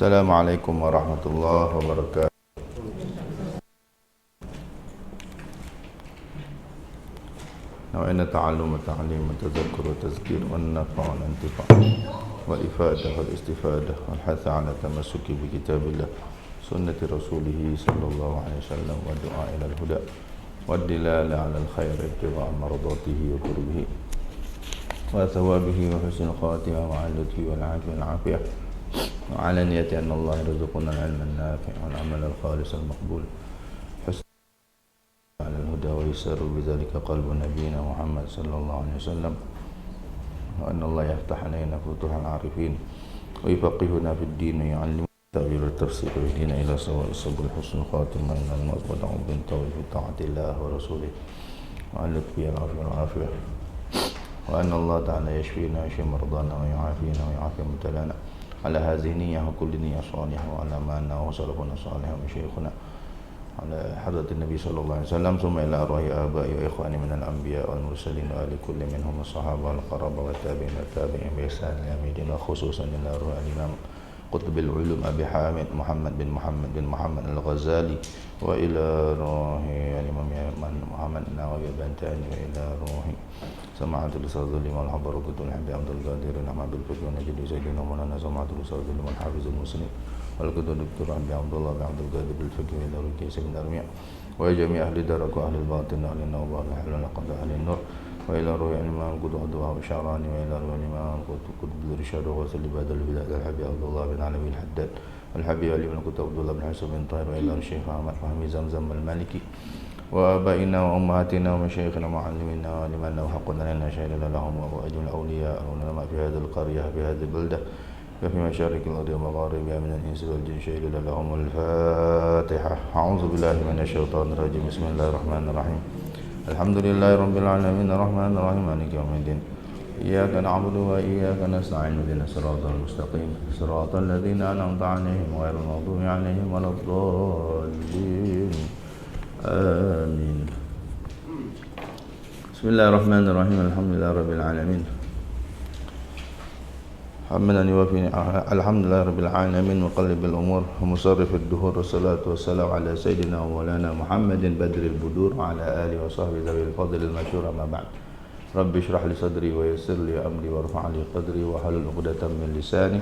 Assalamualaikum warahmatullahi wabarakatuh. نوعنا تعلم وتعليم وتذكر وتذكير والنفع والانتفاع والإفادة والاستفادة والحث على التمسك بكتاب الله سنة رسوله صلى الله عليه وسلم والدعاء إلى الهدى والدلالة على الخير ابتغاء مرضاته وقربه وثوابه وحسن الخاتمة وعلى اللطف والعافية وعلى نية أن الله يرزقنا العلم النافع والعمل الخالص المقبول حسن على الهدى ويسر بذلك قلب نبينا محمد صلى الله عليه وسلم وأن الله يفتح علينا فتوح العارفين ويفقهنا في الدين ويعلمنا التأويل والتفسير ويهدينا إلى سواء السبل حسن الخاتمة إلى الموت ودعو بالطول في طاعة الله ورسوله وعلى اللطف والعافية وأن الله تعالى يشفينا ويشفي مرضانا ويعافينا ويعافي مبتلانا على هذه النية وكل نية صالحة وعلى ما أنه وسلفنا صالح وشيخنا على حضرة النبي صلى الله عليه وسلم ثم إلى أرواح آبائي وإخواني من الأنبياء والمرسلين وآل كل منهم الصحابة والقرابة والتابعين والتابعين بإحسان إلى يوم الدين وخصوصا إلى أرواح الإمام قطب العلوم أبي حامد محمد بن محمد الغزالي وإلى روح الإمام محمد النووي البنتاني وإلى روح سماحة الأستاذ الإمام الحبر وقدوم الحبيب عبد القادر نعمة الفقه ونجد سيدنا مولانا سماحة الأستاذ الإمام الحافظ المسلم والقدوم الدكتور عبد الله بن عبد القادر بالفقه وإلى روح كيس بن أرمية وجميع أهل الدرك وأهل الباطن وأهل النوبة وأهل الحل والعقد وأهل النور وإلى روح الإمام قدوم الدعاء الشعراني وإلى روح الإمام قطب الإرشاد وغسل بدل البلاد الحبيب عبد الله بن علوي الحداد الحبيب علي بن كتب عبد الله بن حسن بن طاهر وإلى الشيخ أحمد فهمي زمزم المالكي وآبائنا وأمهاتنا ومشايخنا ومعلمينا ولمن له حق علينا شهد لهم وأجمل الأولياء والعلماء في هذه القرية في هذه البلدة وفي مشارق الأرض ومغاربها من الإنس والجن شهد لهم الفاتحة. أعوذ بالله من الشيطان الرجيم. بسم الله الرحمن الرحيم. الحمد لله رب العالمين الرحمن الرحيم مالك يوم الدين إياك نعبد وإياك نستعين اهدنا الصراط المستقيم صراط الذين أنعمت عليهم غير المغضوب عليهم ولا الضالين آمين. بسم الله الرحمن الرحيم. الحمد لله رب العالمين حمدا يوافي الحمد لله رب العالمين مقلب الأمور ومصرف الدهور والصلاة والسلام على سيدنا ومولانا محمد بدر البدور وعلى آله وصحبه ذوي الفضل المشهور. أما بعد رب اشرح لي صدري ويسر لي أمري وارفع لي قدري واحلل عقدة من لساني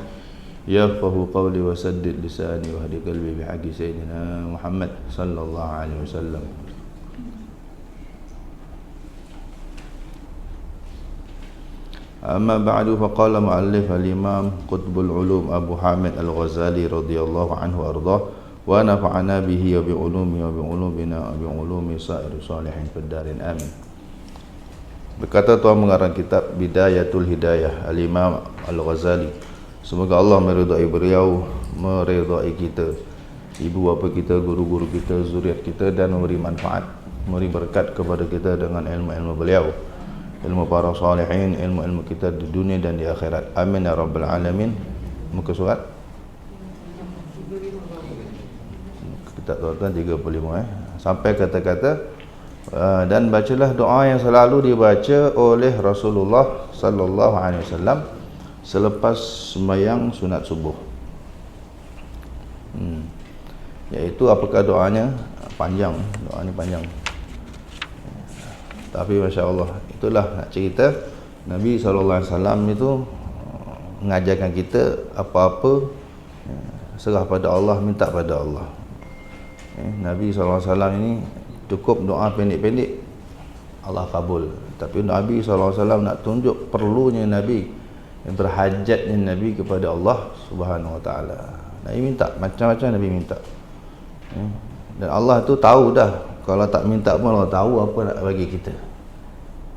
يفقه قولي وسدد لساني واهد قلبي بحق سيدنا محمد صلى الله عليه وسلم. أما بعد فقال مؤلف الإمام قطب العلوم أبو حامد الغزالي رضي الله عنه وأرضاه ونفعنا به وبعلومه وبعلومنا وبعلوم سائر صالحين في الدارين آمين. Berkata tuan mengarang kitab Bidayatul Hidayah Al-Imam Al-Ghazali, semoga Allah meridai beliau, meridai kita, ibu bapa kita, guru-guru kita, zuriat kita, dan memberi manfaat, memberi berkat kepada kita dengan ilmu-ilmu beliau, ilmu para salihin, ilmu-ilmu kita di dunia dan di akhirat. Amin ya rabbal alamin. Muka surat kitab tuan-tuan 35 sampai kata-kata dan bacalah doa yang selalu dibaca oleh Rasulullah sallallahu alaihi wasallam selepas sembahyang sunat subuh. Iaitu apakah doanya? Panjang, doanya panjang. Tapi Masya Allah, itulah nak cerita Nabi SAW itu mengajarkan kita apa-apa serah pada Allah, minta pada Allah. Nabi SAW ini cukup doa pendek-pendek Allah kabul. Tapi Nabi SAW nak tunjuk perlunya Nabi, berhajatnya Nabi kepada Allah Subhanahu Wa Taala. Nabi minta macam-macam, Nabi minta. Dan Allah tu tahu dah, kalau tak minta pun Allah tahu apa nak bagi kita.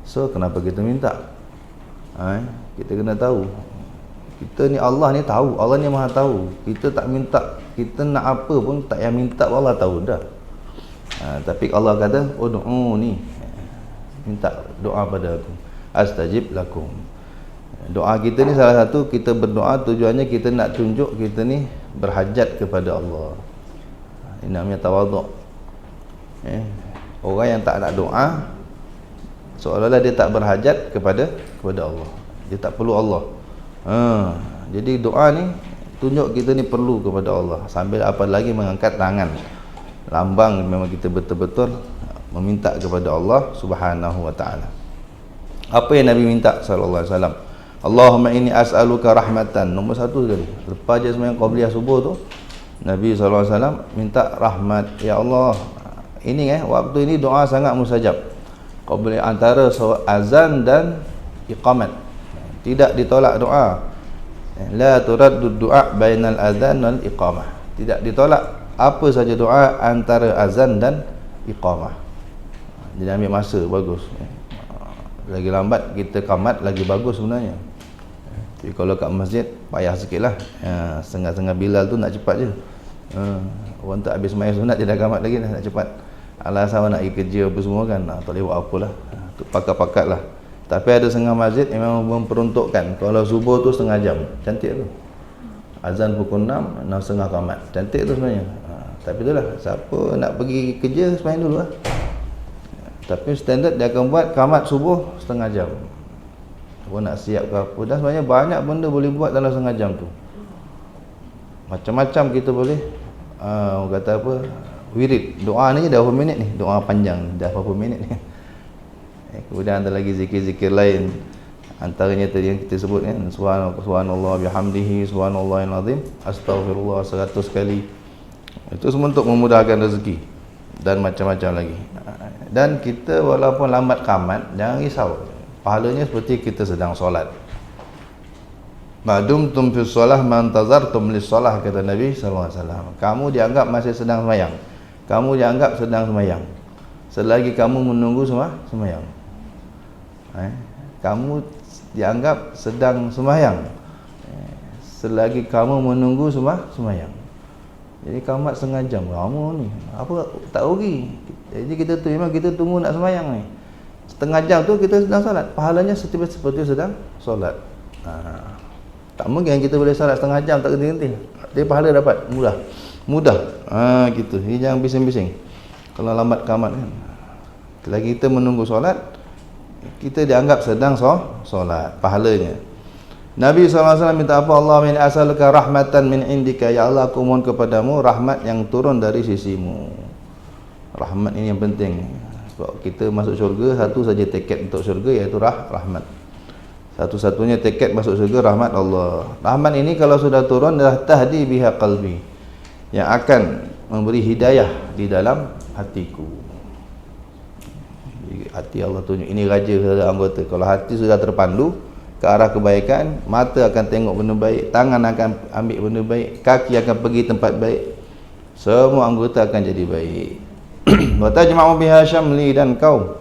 So kenapa kita minta? Kita kena tahu. Kita ni, Allah ni tahu, Allah ni maha tahu. Kita tak minta, kita nak apa pun tak payah minta, Allah tahu dah. Tapi Allah kata, ud'u ni, minta doa pada aku, astajib lakum. Doa kita ni salah satu, kita berdoa tujuannya kita nak tunjuk kita ni berhajat kepada Allah. Ini namanya tawaduk. Orang yang tak nak doa seolah-olah dia tak berhajat kepada Allah, dia tak perlu Allah. Jadi doa ni tunjuk kita ni perlu kepada Allah. Sambil apa lagi mengangkat tangan, lambang memang kita betul-betul meminta kepada Allah Subhanahu wa taala. Apa yang Nabi minta sallallahu alaihi wasallam? Allahumma inni as'aluka rahmatan. Nombor satu sekali. Lepas je sembahyang qabliyah subuh tu, Nabi sallallahu alaihi wasallam minta rahmat. Ya Allah, ini waktu ini doa sangat mustajab. Qabli antara azan dan iqamat. Tidak ditolak doa. La turaddu du'a bainal azan wal iqamah. Tidak ditolak apa saja doa antara azan dan iqamah. Jadi ambil masa bagus. Lagi lambat kita qamat lagi bagus sebenarnya. Tapi kalau kat masjid payah sikitlah. Setengah-setengah Bilal tu nak cepat je. Orang tak habis sembahyang sunat dia dah qamat lagi dah nak cepat. Alasan nak pergi kerja apa semua kan, tak boleh buat apalah. Tu pakat-pakat lah. Tapi ada setengah masjid memang memperuntukkan kalau subuh tu setengah jam. Cantik tu. Azan pukul 6, 6.30 qamat. Cantik tu sebenarnya. Tapi itulah, siapa nak pergi kerja sembahyang dulu lah. Tapi standard dia akan buat qamat subuh setengah jam. Apa nak siap ke apa. Dan sebenarnya banyak benda boleh buat dalam setengah jam tu. Macam-macam kita boleh orang kata apa, wirid. Doa ni dah berapa minit ni? Doa panjang dah berapa minit ni? Kemudian ada lagi zikir-zikir lain. Antaranya tadi yang kita sebut kan, subhanallah bihamdihi, subhanallahil azim, astaghfirullah 100 kali. Itu semua untuk memudahkan rezeki dan macam-macam lagi. Dan kita walaupun lambat qamat, jangan risau. Pahalanya seperti kita sedang solat. Madumtum fi shalah mantazartum lis shalah, kata Nabi sallallahu alaihi wasallam. Kamu dianggap masih sedang sembahyang. Kamu dianggap sedang sembahyang selagi kamu menunggu sembahyang. Kamu dianggap sedang sembahyang selagi kamu menunggu sembahyang. Jadi qamat setengah jam kamu ni apa tak rugi. Jadi kita tu memang kita tunggu nak sembahyang ni. Setengah jam tu kita sedang solat. Pahalanya seperti sedang solat. Tak mungkin kita boleh solat setengah jam tak henti-henti. Dia pahala dapat mudah. Gitu. Ini jangan bising-bising. Kalau lambat qamat kan. Selagi kita menunggu solat, kita dianggap sedang solat, pahalanya. Nabi SAW minta apa? Allah min as'aluka rahmatan min indika. Ya Allah, aku mohon kepadamu rahmat yang turun dari sisimu. Rahmat ini yang penting. Sebab kita masuk syurga, satu saja tiket untuk syurga, iaitu rahmat. Satu-satunya tiket masuk syurga rahmat Allah. Rahmat ini kalau sudah turun, dah tahdi biha qalbi, yang akan memberi hidayah di dalam hatiku. Hati Allah tunjuk, ini raja saudara anggota. Kalau hati sudah terpandu ke arah kebaikan, mata akan tengok benda baik, tangan akan ambil benda baik, kaki akan pergi tempat baik, semua anggota akan jadi baik. Wa tajma'u biha syamli, dan kau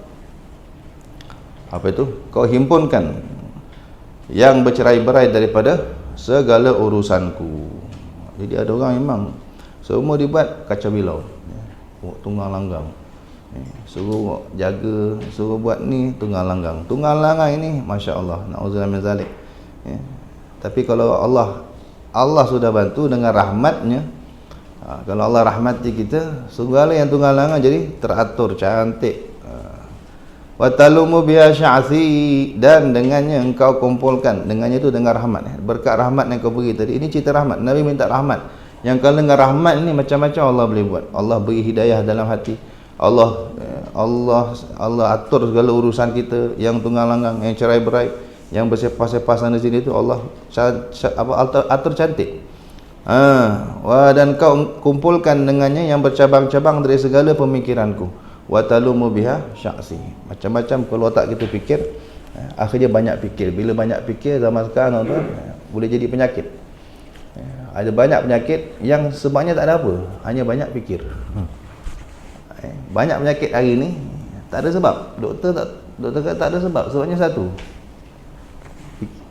apa itu? Kau himpunkan yang bercerai-berai daripada segala urusanku. Jadi ada orang memang semua dibuat kacau bilau, tunggang langgang, suruh jaga, suruh buat ni tunggang langgang. Tunggang langgang ini masya-Allah, na'udzubillah min zalik. Tapi kalau Allah sudah bantu dengan rahmatnya, kalau Allah rahmati kita, segala yang tunggang langgang jadi teratur, cantik. Wa talumu biha sya'si, dan dengannya engkau kumpulkan, dengannya itu dengan rahmat, berkat rahmat yang kau beri tadi. Ini cerita rahmat. Nabi minta rahmat. Yang kalau dengan rahmat ini macam-macam Allah boleh buat. Allah beri hidayah dalam hati. Allah atur segala urusan kita, yang tunggang langgang, yang cerai-berai, yang bersepah-sepah sana sini itu Allah atur cantik. Dan kau kumpulkan dengannya yang bercabang-cabang dari segala pemikiranku. Wa talumu biha sya'si. Macam-macam kalau otak kita fikir, akhirnya banyak fikir. Bila banyak fikir zaman sekarang tuan, boleh jadi penyakit. Ada banyak penyakit yang sebabnya tak ada apa, hanya banyak fikir. Banyak penyakit hari ni tak ada sebab. Doktor kata tak ada sebab. Sebabnya satu,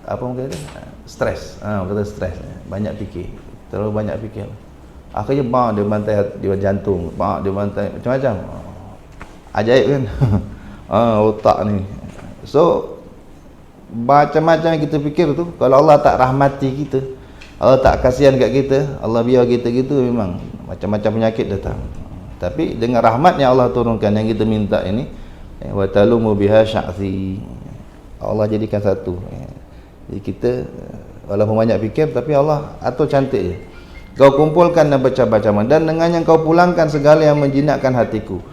apa orang kata? Stres. Kata stres. Banyak fikir. Terlalu banyak fikir. Akhirnya dia bantai dia jantung, dia bantai macam-macam. Ajaib kan? Otak ni. So macam-macam yang kita fikir tu, kalau Allah tak rahmati kita, Allah tak kasihan kat kita, Allah biar kita gitu, memang macam-macam penyakit datang. Tapi dengan rahmat yang Allah turunkan, yang kita minta ini, wa talumu biha sya'si, Allah jadikan satu. Jadi kita walaupun banyak fikir, tapi Allah atur cantik je. Kau kumpulkan dan baca-baca, dan dengannya kau pulangkan segala yang menjinakkan hatiku.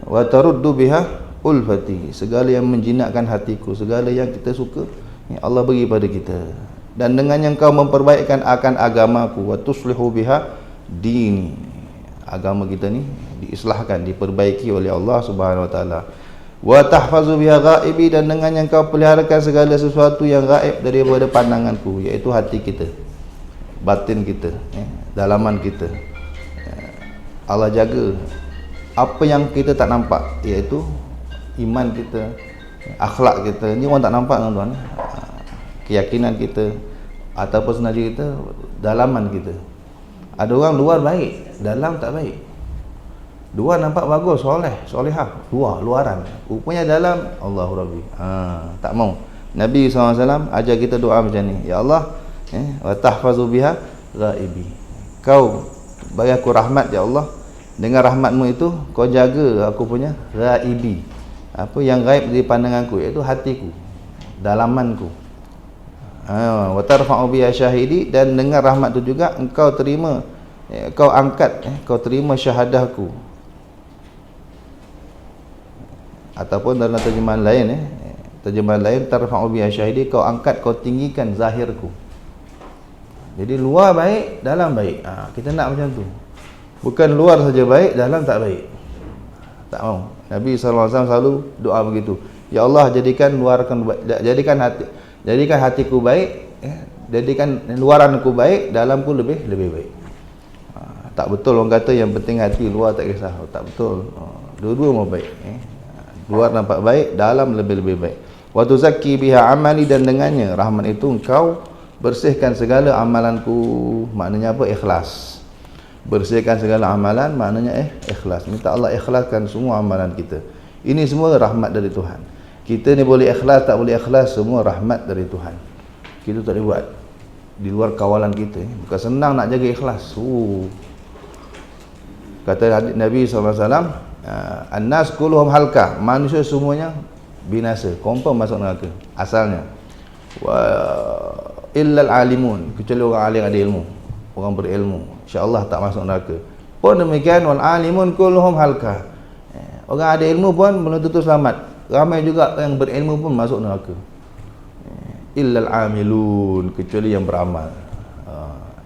Wa taruddu biha ulfati, segala yang menjinakkan hatiku, segala yang kita suka, Allah bagi pada kita. Dan dengannya kau memperbaikkan akan agamaku. Wa tuslihu biha dini, agama kita ni diislahkan, diperbaiki oleh Allah Subhanahu wa taala. Wa tahfazu biha ghaibi, dan dengan yang kau peliharakan segala sesuatu yang gaib daripada pandanganku, iaitu hati kita, batin kita, dalaman kita. Allah jaga apa yang kita tak nampak, iaitu iman kita, akhlak kita. Ni orang tak nampak tuan-tuan, keyakinan kita atau personality kita, dalaman kita. Ada orang luar baik, dalam tak baik. Luar nampak bagus, soleh, solehah, luaran. Rupanya dalam, Allahu Rabbi. Tak mau. Nabi SAW ajar kita doa macam ni. Ya Allah, wa tahfazu biha ghaibi. Kau bagi aku rahmat, ya Allah. Dengan rahmatmu itu, kau jaga aku punya ghaibi. Apa yang gaib di pandanganku, iaitu hatiku, dalamanku. Wa tarfa'u biha syahidi, dan dengan rahmat itu juga engkau terima, kau angkat, kau terima syahadahku. Ataupun dalam terjemahan lain, tarfa'u biha syahidi, kau angkat, kau tinggikan zahirku. Jadi luar baik, dalam baik. Kita nak macam tu. Bukan luar saja baik, dalam tak baik. Tak mau. Nabi SAW selalu doa begitu. Ya Allah, jadikan hatiku baik, jadikan luaranku baik, dalamku lebih baik. Tak betul orang kata yang penting hati, luar tak kisah. Tak betul. Dua-dua mau baik. Luar nampak baik, dalam lebih baik. Wa tuzakki biha amali, dan dengannya rahmat itu engkau bersihkan segala amalanku. Maknanya apa? Ikhlas. Bersihkan segala amalan, maknanya ikhlas. Minta Allah ikhlaskan semua amalan kita. Ini semua rahmat dari Tuhan. Kita ni boleh ikhlas, tak boleh ikhlas, semua rahmat dari Tuhan. Kita tak boleh buat di luar kawalan kita. Bukan senang nak jaga ikhlas. Kata Nabi SAW, An-nas kulluhum halkah, manusia semuanya binasa, confirm masuk neraka asalnya. Wa illal alimun, kecuali orang alim ada ilmu, orang berilmu, insya-Allah tak masuk neraka. Pun demikian, wal alimun kulluhum halkah, orang ada ilmu pun belum tentu selamat. Ramai juga yang berilmu pun masuk neraka. Illal amilun, kecuali yang beramal,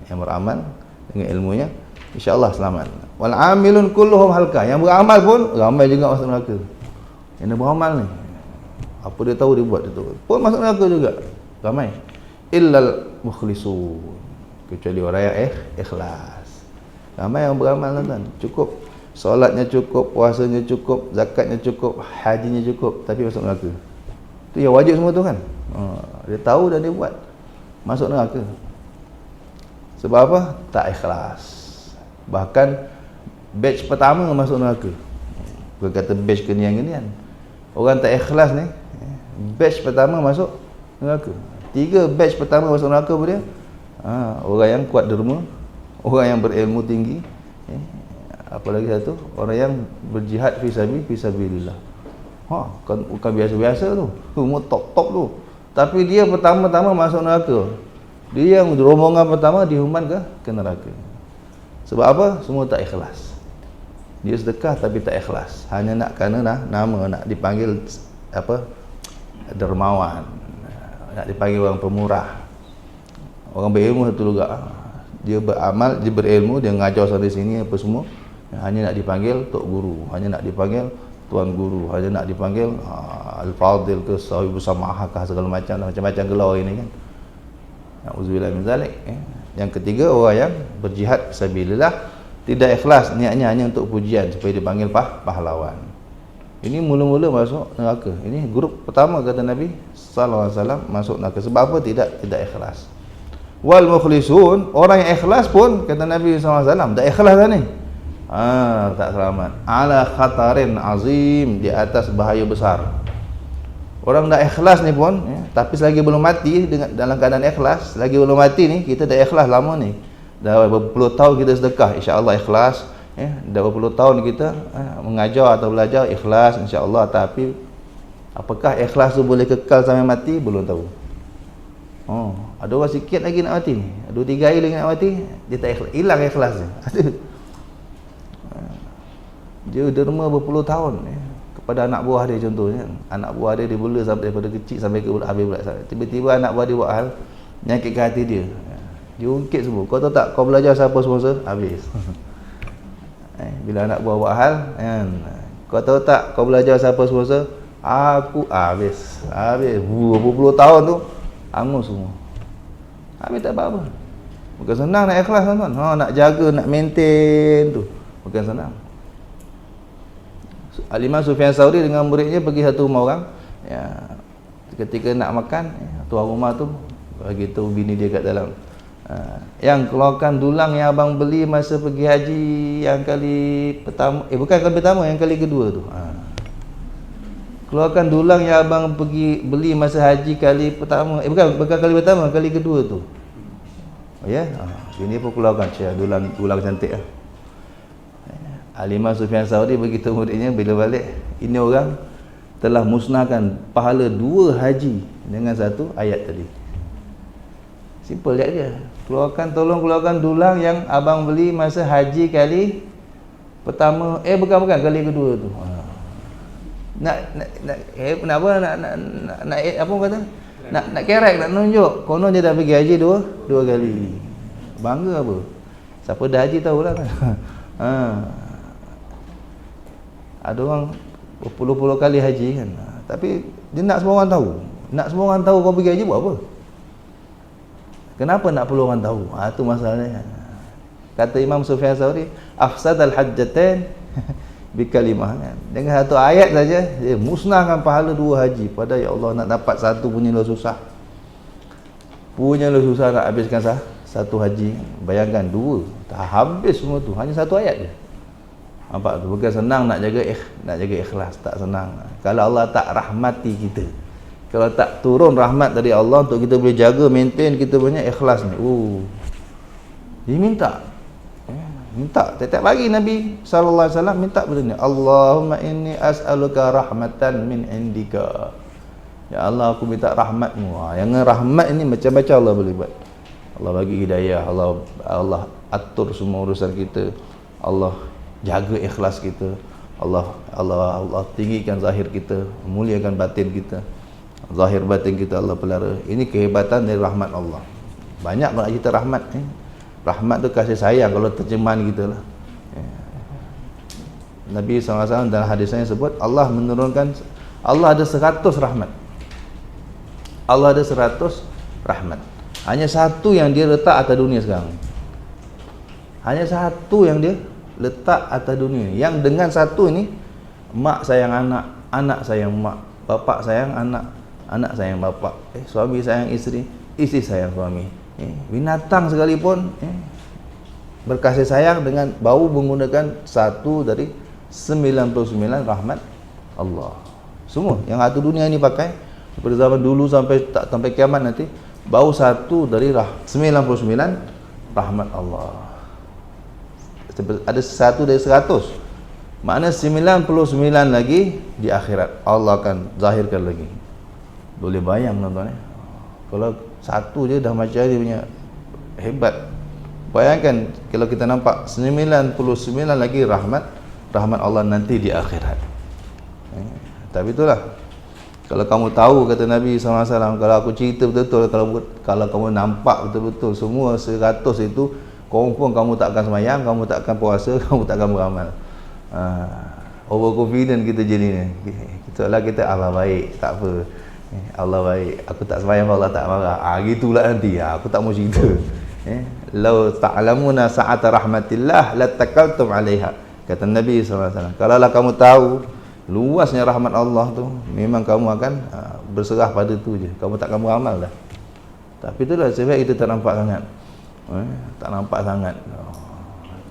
yang beramal dengan ilmunya, insya-Allah selamat. Wal amilun kulluhum halka, yang beramal pun ramai juga masuk neraka. Yang beramal ni, apa dia tahu dia buat itu pun masuk neraka juga, ramai. Illal mukhlisun, kecuali orang yang ikhlas. Ramai yang beramal tuan, cukup solatnya cukup, puasanya cukup, zakatnya cukup, hajinya cukup, tapi masuk neraka. Itu yang wajib semua tu kan. Dia tahu dan dia buat, masuk neraka. Sebab apa? Tak ikhlas. Bahkan batch pertama masuk neraka. Bukan kata batch kenian-kenian. Orang tak ikhlas ni, batch pertama masuk neraka. 3 batch pertama masuk neraka apa dia? Orang yang kuat derma, orang yang berilmu tinggi, apa lagi satu? Orang yang berjihad fi sabilillah. Bukan biasa-biasa tu. Semua top-top tu. Tapi dia pertama-tama masuk neraka. Dia yang rombongan pertama dihuman ke neraka. Sebab apa? Semua tak ikhlas. Dia sedekah tapi tak ikhlas. Hanya nak kerana nama, nak dipanggil apa? Dermawan. Nak dipanggil orang pemurah. Orang berilmu satu juga. Dia beramal, dia berilmu, dia ngajar sana sini apa semua. Hanya nak dipanggil tok guru, hanya nak dipanggil tuan guru, hanya nak dipanggil al-fadil ke sahibus samahah ke segala macam gelar ini kan. Auzubillah min zalik. Yang ketiga, orang yang berjihad fisabilillah, tidak ikhlas, niatnya hanya untuk pujian supaya dipanggil pahlawan. Ini mula-mula masuk neraka. Ini grup pertama kata Nabi sallallahu alaihi wasallam masuk neraka. Sebab apa? Tidak ikhlas. Wal mukhlisun, orang yang ikhlas pun kata Nabi sallallahu alaihi wasallam, tak ikhlas dah ni. Tak selamat. Ala khatarin azim, di atas bahaya besar. Orang dah ikhlas ni pun, tapi selagi belum mati dalam keadaan ikhlas, selagi belum mati ni, kita dah ikhlas lama ni. Dah berpuluh tahun kita sedekah, insya-Allah ikhlas. Dah berpuluh tahun kita mengajar atau belajar, ikhlas insya-Allah. Tapi apakah ikhlas tu boleh kekal sampai mati? Belum tahu. Ada orang sikit lagi nak mati ni, 2-3 hari lagi nak mati, dia tak ikhlas, hilang ikhlas dia. Dia derma berpuluh tahun kepada anak buah dia contohnya. Anak buah dia bela sampai daripada kecil sampai ke habis pula. Tiba-tiba anak buah dia buat hal menyakitkan hati dia. Dia ungkit semua. Kau tahu tak, kau belajar siapa sponsor? Habis. Bila anak buah buat hal kan, kau tahu tak, kau belajar siapa sponsor? Aku. Habis berpuluh tahun tu hangus semua. Habis tak apa-apa. Bukan senang nak ikhlas tuan-tuan. Nak jaga, nak maintain tu bukan senang. Al-Imam Sufyan Tsauri dengan muridnya pergi satu rumah orang. Ketika nak makan, tuan rumah tu bagi tahu bini dia kat dalam, yang keluarkan dulang yang abang beli masa pergi haji yang kali pertama, bukan kali pertama, yang kali kedua tu. Keluarkan dulang yang abang pergi beli masa haji kali pertama, bukan kali pertama, kali kedua tu. Bini pun keluarkan dulang cantik lah. Al-Imam Sufyan Tsauri beritahu muridnya bila balik, ini orang telah musnahkan pahala 2 haji dengan satu ayat tadi. Simple je. Tolong keluarkan dulang yang abang beli masa haji kali pertama, bukan kali kedua tu. Nak kerek, nak nunjuk konon dia dah pergi haji dua kali. Bangga apa? Siapa dah haji tahulah kan. Ada orang berpuluh-puluh kali haji kan, tapi dia nak semua orang tahu. Nak semua orang tahu kau pergi haji buat apa? Kenapa nak perlu orang tahu? Itu masalahnya. Kata Imam Sufyan Tsauri, afsadal hajjatain bikalimah kan. Dengan satu ayat saja dia musnahkan pahala 2 haji. Padahal ya Allah, nak dapat satu punya lo susah. Nak habiskan satu haji. Bayangkan 2, tak habis semua tu, hanya satu ayat je. Nampak tu, bukan senang nak jaga ikhlas, tak senang. Kalau Allah tak rahmati kita, kalau tak turun rahmat dari Allah untuk kita boleh jaga, maintain kita punya ikhlas ni, dia minta tiap pagi Nabi sallallahu alaihi wasallam minta benda ni, Allahumma inni as'aluka rahmatan min indika. Ya Allah, aku minta rahmatmu. Yang rahmat ini macam-macam Allah boleh buat. Allah bagi hidayah, Allah atur semua urusan kita, Allah jaga ikhlas kita, Allah tinggikan zahir kita, muliakan batin kita, zahir batin kita Allah pelihara. Ini kehebatan dari rahmat Allah. Banyak banget kita rahmat. Rahmat tu kasih sayang kalau terjemahan kita lah. Nabi SAW dalam hadisnya sebut Allah menurunkan, Allah ada 100 rahmat. Allah ada 100 rahmat. Hanya satu yang dia letak atas dunia sekarang. Hanya satu yang dia letak atas dunia. Yang dengan satu ini, mak sayang anak, anak sayang mak, bapa sayang anak, anak sayang bapa, suami sayang isteri, isteri sayang suami. Binatang sekalipun berkasih sayang dengan bau menggunakan satu dari 99 rahmat Allah. Semua yang satu dunia ini pakai daripada zaman dulu sampai kiamat nanti, bau satu dari 99 rahmat Allah. Ada satu dari 100, makna 99 lagi di akhirat Allah akan zahirkan lagi. Boleh bayang tuan-tuan kalau satu je dah macam dia punya hebat. Bayangkan kalau kita nampak 99 lagi rahmat Allah nanti di akhirat. Tapi itulah, kalau kamu tahu, kata Nabi SAW, kalau aku cerita betul-betul, kalau kamu nampak betul-betul semua 100 itu, confirm kamu tak akan semayang, kamu tak akan puasa, kamu tak akan beramal. Overconfident kita jadi ni. Kita Allah baik, tak apa. Allah baik, aku tak semayang, Allah tak marah. Gitulah nanti. Aku tak mau cerita. Lau ta'lamuna sa'ata rahmatillah latakaltum 'alaiha. Kata Nabi SAW, kalaulah kamu tahu luasnya rahmat Allah tu, memang kamu akan berserah pada tu je. Kamu tak akan beramal dah. Tapi itulah sebab kita tak nampak sangat. Tak nampak sangat.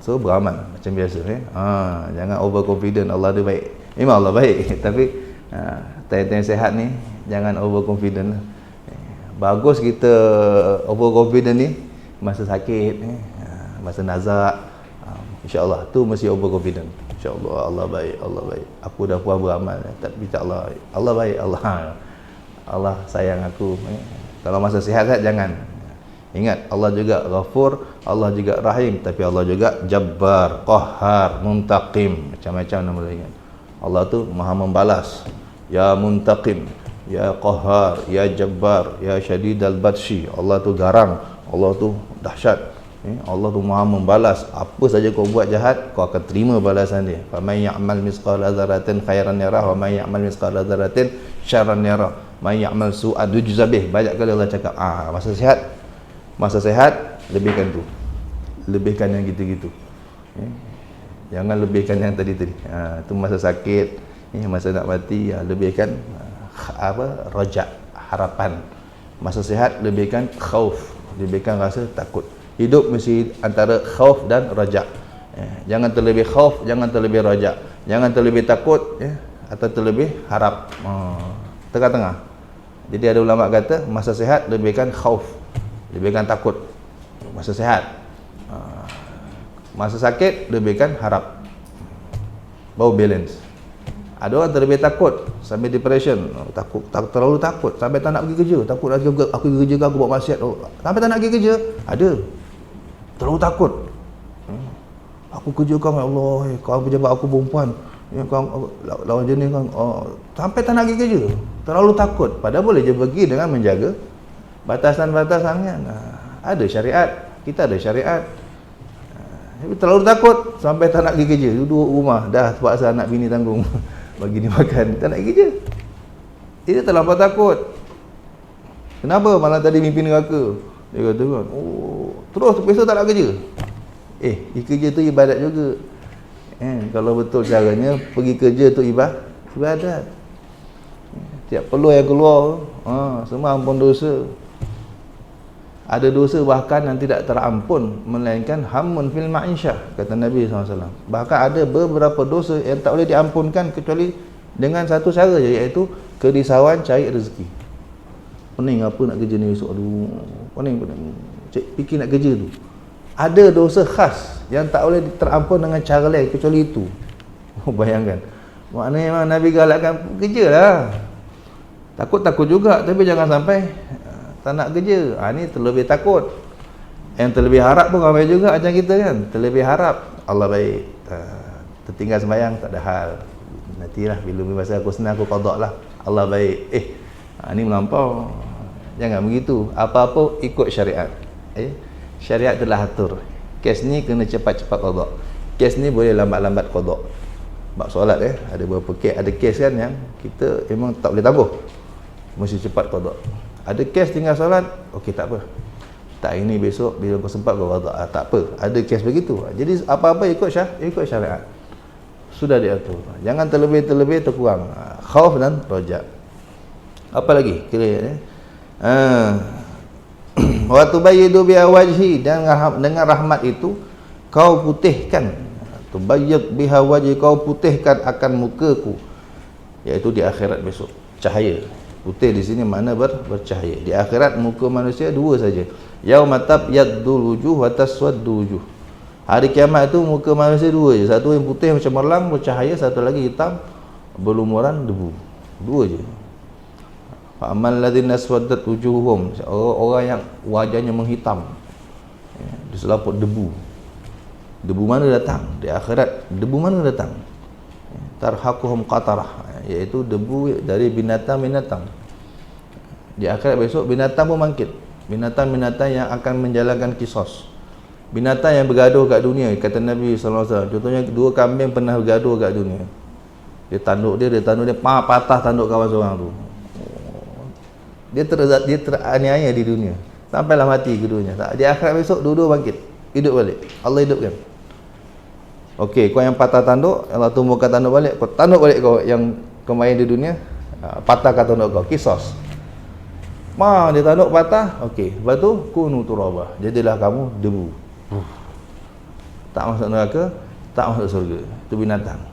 So beramal macam biasa. Jangan overconfident Allah dia baik. Memang Allah baik, tapi time-time sehat ni jangan overconfident. Bagus kita overconfident ni masa sakit, masa nazak, insya-Allah tu mesti overconfident. InsyaAllah Allah baik, Allah baik. Aku dah puas beramal, tapi tak Allah baik, Allah sayang aku. Kalau masa sihat-sihat jangan. Ingat, Allah juga Ghafur, Allah juga Rahim, tapi Allah juga Jabbar, Qahhar, Muntaqim, macam-macam nama dia. Ingat. Allah tu Maha membalas. Ya Muntaqim, Ya Qahhar, Ya Jabbar, Ya Syadidal Batshi. Allah tu garang, Allah tu dahsyat. Allah tu Maha membalas. Apa saja kau buat jahat, kau akan terima balasan dia. Faman ya'mal misqala dzarratin khairan yarah wa man ya'mal misqala dzarratin syarran yarah. Man ya'mal su'an yujza bih. Banyak kali Allah cakap, masa sehat lebihkan tu. Lebihkan yang gitu-gitu. Jangan lebihkan yang tadi-tadi. Tu masa sakit, masa nak mati, lebihkan rajak, harapan. Masa sehat lebihkan khauf, lebihkan rasa takut. Hidup mesti antara khauf dan rajak. Jangan terlebih khauf, jangan terlebih rajak. Jangan terlebih takut atau terlebih harap. Tengah-tengah. Jadi ada ulama kata masa sehat lebihkan khauf, lebihkan takut. Masa sehat. Masa sakit lebihkan harap. Baru balance. Ada orang terlebih takut sampai depression, terlalu takut sampai tak nak pergi kerja, takut aku pergi kerja ke aku buat maksiat, sampai tak nak pergi kerja. Ada. Terlalu takut. Aku kerja kan, ya Allah, kau pejabat aku perempuan, kau lawan jenis kan, sampai tak nak pergi kerja. Terlalu takut. Padahal boleh je pergi dengan menjaga batasan-batasan kan. Ada syariat, kita ada syariat. Tapi terlalu takut sampai tak nak pergi kerja, duduk rumah dah terpaksa anak bini tanggung bagi dia makan, tak nak pergi kerja. Dia terlampau takut. Kenapa malam tadi mimpi neraka? Dia kata kan, terus besok tak nak kerja. Kerja tu ibadat juga. Kalau betul caranya, pergi kerja tu ibadat. Tiap peluh yang keluar, semua ampun dosa. Ada dosa bahkan yang tidak terampun, melainkan hamun fil ma'isyah, kata Nabi SAW. Bahkan ada beberapa dosa yang tak boleh diampunkan kecuali dengan satu cara je, iaitu kerisauan cari rezeki. Pening apa nak kerja ni besok, aduh, pening fikir nak kerja tu. Ada dosa khas yang tak boleh terampun dengan cara lain kecuali itu. Bayangkan. Maknanya memang Nabi galakkan kerjalah. Takut-takut juga, tapi jangan sampai tak nak kerja. Ni terlebih takut. Yang terlebih harap pun ramai juga macam kita kan. Terlebih harap Allah baik, tertinggal sembahyang tak ada hal, nantilah bila masa aku senang aku qada lah, Allah baik. Ni melampau. Jangan begitu. Apa-apa ikut syariat. Syariat telah atur. Kes ni kena cepat-cepat qada. Kes ni boleh lambat-lambat qada. Bab solat ada beberapa kes, ada kes kan yang kita memang tak boleh tangguh, mesti cepat qada. Ada kes tinggal solat, okey tak apa, tak ini besok bila kau sempat kau qada, tak apa. Ada kes begitu. Jadi apa-apa ikut syariat. Sudah diatur. Jangan terlebih-terlebih terkurang. Khauf dan rajak. Apa lagi? Kira wa tubayyidu bi wajhi, dan dengan rahmat itu kau putihkan, tubayyid biha wajhi, kau putihkan akan mukaku, iaitu di akhirat besok. Cahaya. Putih di sini makna bercahaya. Di akhirat muka manusia dua saja. Yauma tabyaddu wujuh wa taswaddu wujuh. Hari kiamat itu muka manusia dua je. Satu yang putih macam merlang bercahaya, satu lagi hitam berlumuran debu. Dua je. Fa amal ladzina aswaddat wujuhum, orang yang wajahnya menghitam, diselaput debu. Debu mana datang? Di akhirat debu mana datang? Tarhaquhum qatarah, iaitu debu dari binatang-binatang. Di akhirat besok binatang pun bangkit. Binatang-binatang yang akan menjalankan kisos. Binatang yang bergaduh kat dunia, kata Nabi SAW. Contohnya dua kambing pernah bergaduh kat dunia. Dia tanduk dia, patah tanduk kawan seorang tu. Dia teraniaya di dunia sampailah mati keduanya. Di akhirat besok dua-dua bangkit, hidup balik. Allah hidupkan. Okey, kau yang patah tanduk, Allah tumbuhkan tanduk balik. Kau tanduk balik kau yang kemarin di dunia, patahkan tanduk kau, kisos. Dia tanduk patah, okey. Lepas tu kunu turaba, jadilah kamu debu. Tak masuk neraka, tak masuk surga. Itu binatang.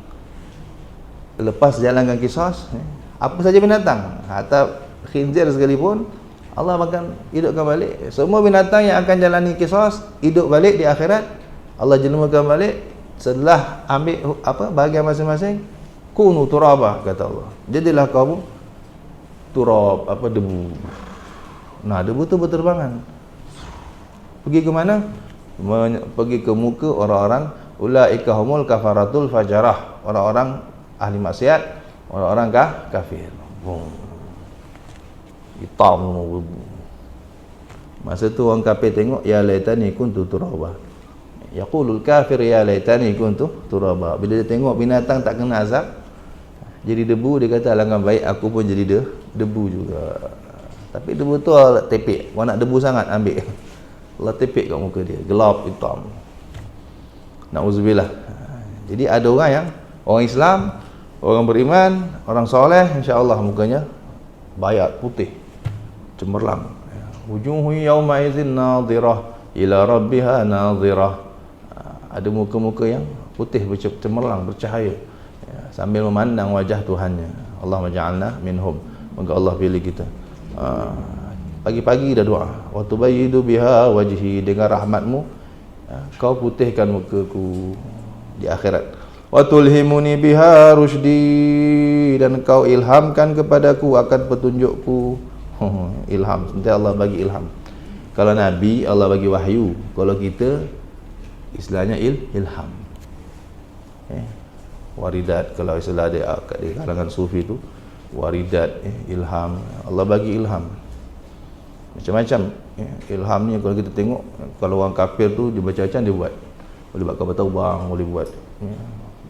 Lepas jalankan kisos, apa saja binatang, hatta khinzir sekalipun, Allah akan hidupkan balik. Semua binatang yang akan jalani kisos hidup balik di akhirat. Allah jelmakan balik setelah ambil bahagian masing-masing. Kunu turaba, kata Allah, jadilah kamu turab, debu. Nah, debu tu berterbangan. Pergi ke mana? Pergi ke muka orang-orang ulaika humul kafaratul fajarah, orang-orang ahli maksiat, orang-orang kafir. Hitam. Masa tu orang kafir tengok, ya laitani kuntu turaba. Yaqulul kafir ya laitani kuntu turaba. Bila dia tengok binatang tak kena azab, jadi debu, dia kata alangkah baik aku pun jadi debu juga. Tapi debu tu Allah tepek. Kau nak debu sangat, ambil. Allah tepek kat muka dia, gelap, hitam. Na'udzubillah. Jadi ada orang yang, orang Islam, orang beriman, orang soleh, insya-Allah mukanya bayat, putih, cemerlang. Wujuhu yawma idzin nadhirah ila rabbiha nadhirah. Ada muka-muka yang putih, cemerlang, bercahaya, sambil memandang wajah Tuhannya. Allahumma ja'alna minhum. Moga Allah pilih kita. Pagi-pagi dah doa, wa tubayyidu biha wajhi, dengan rahmatmu kau putihkan mukaku di akhirat. Wa tulhimuni biha rusydi, dan kau ilhamkan kepadaku akan petunjukku. Ilham, nanti Allah bagi ilham. Kalau Nabi, Allah bagi wahyu. Kalau kita, istilahnya ilham. Waridat, kalau istilah dia di kalangan sufi tu, waridat, ilham. Allah bagi ilham macam-macam. Ilham ni kalau kita tengok, kalau orang kafir tu dia macam-macam dia buat. Boleh buat kapal terbang, boleh buat.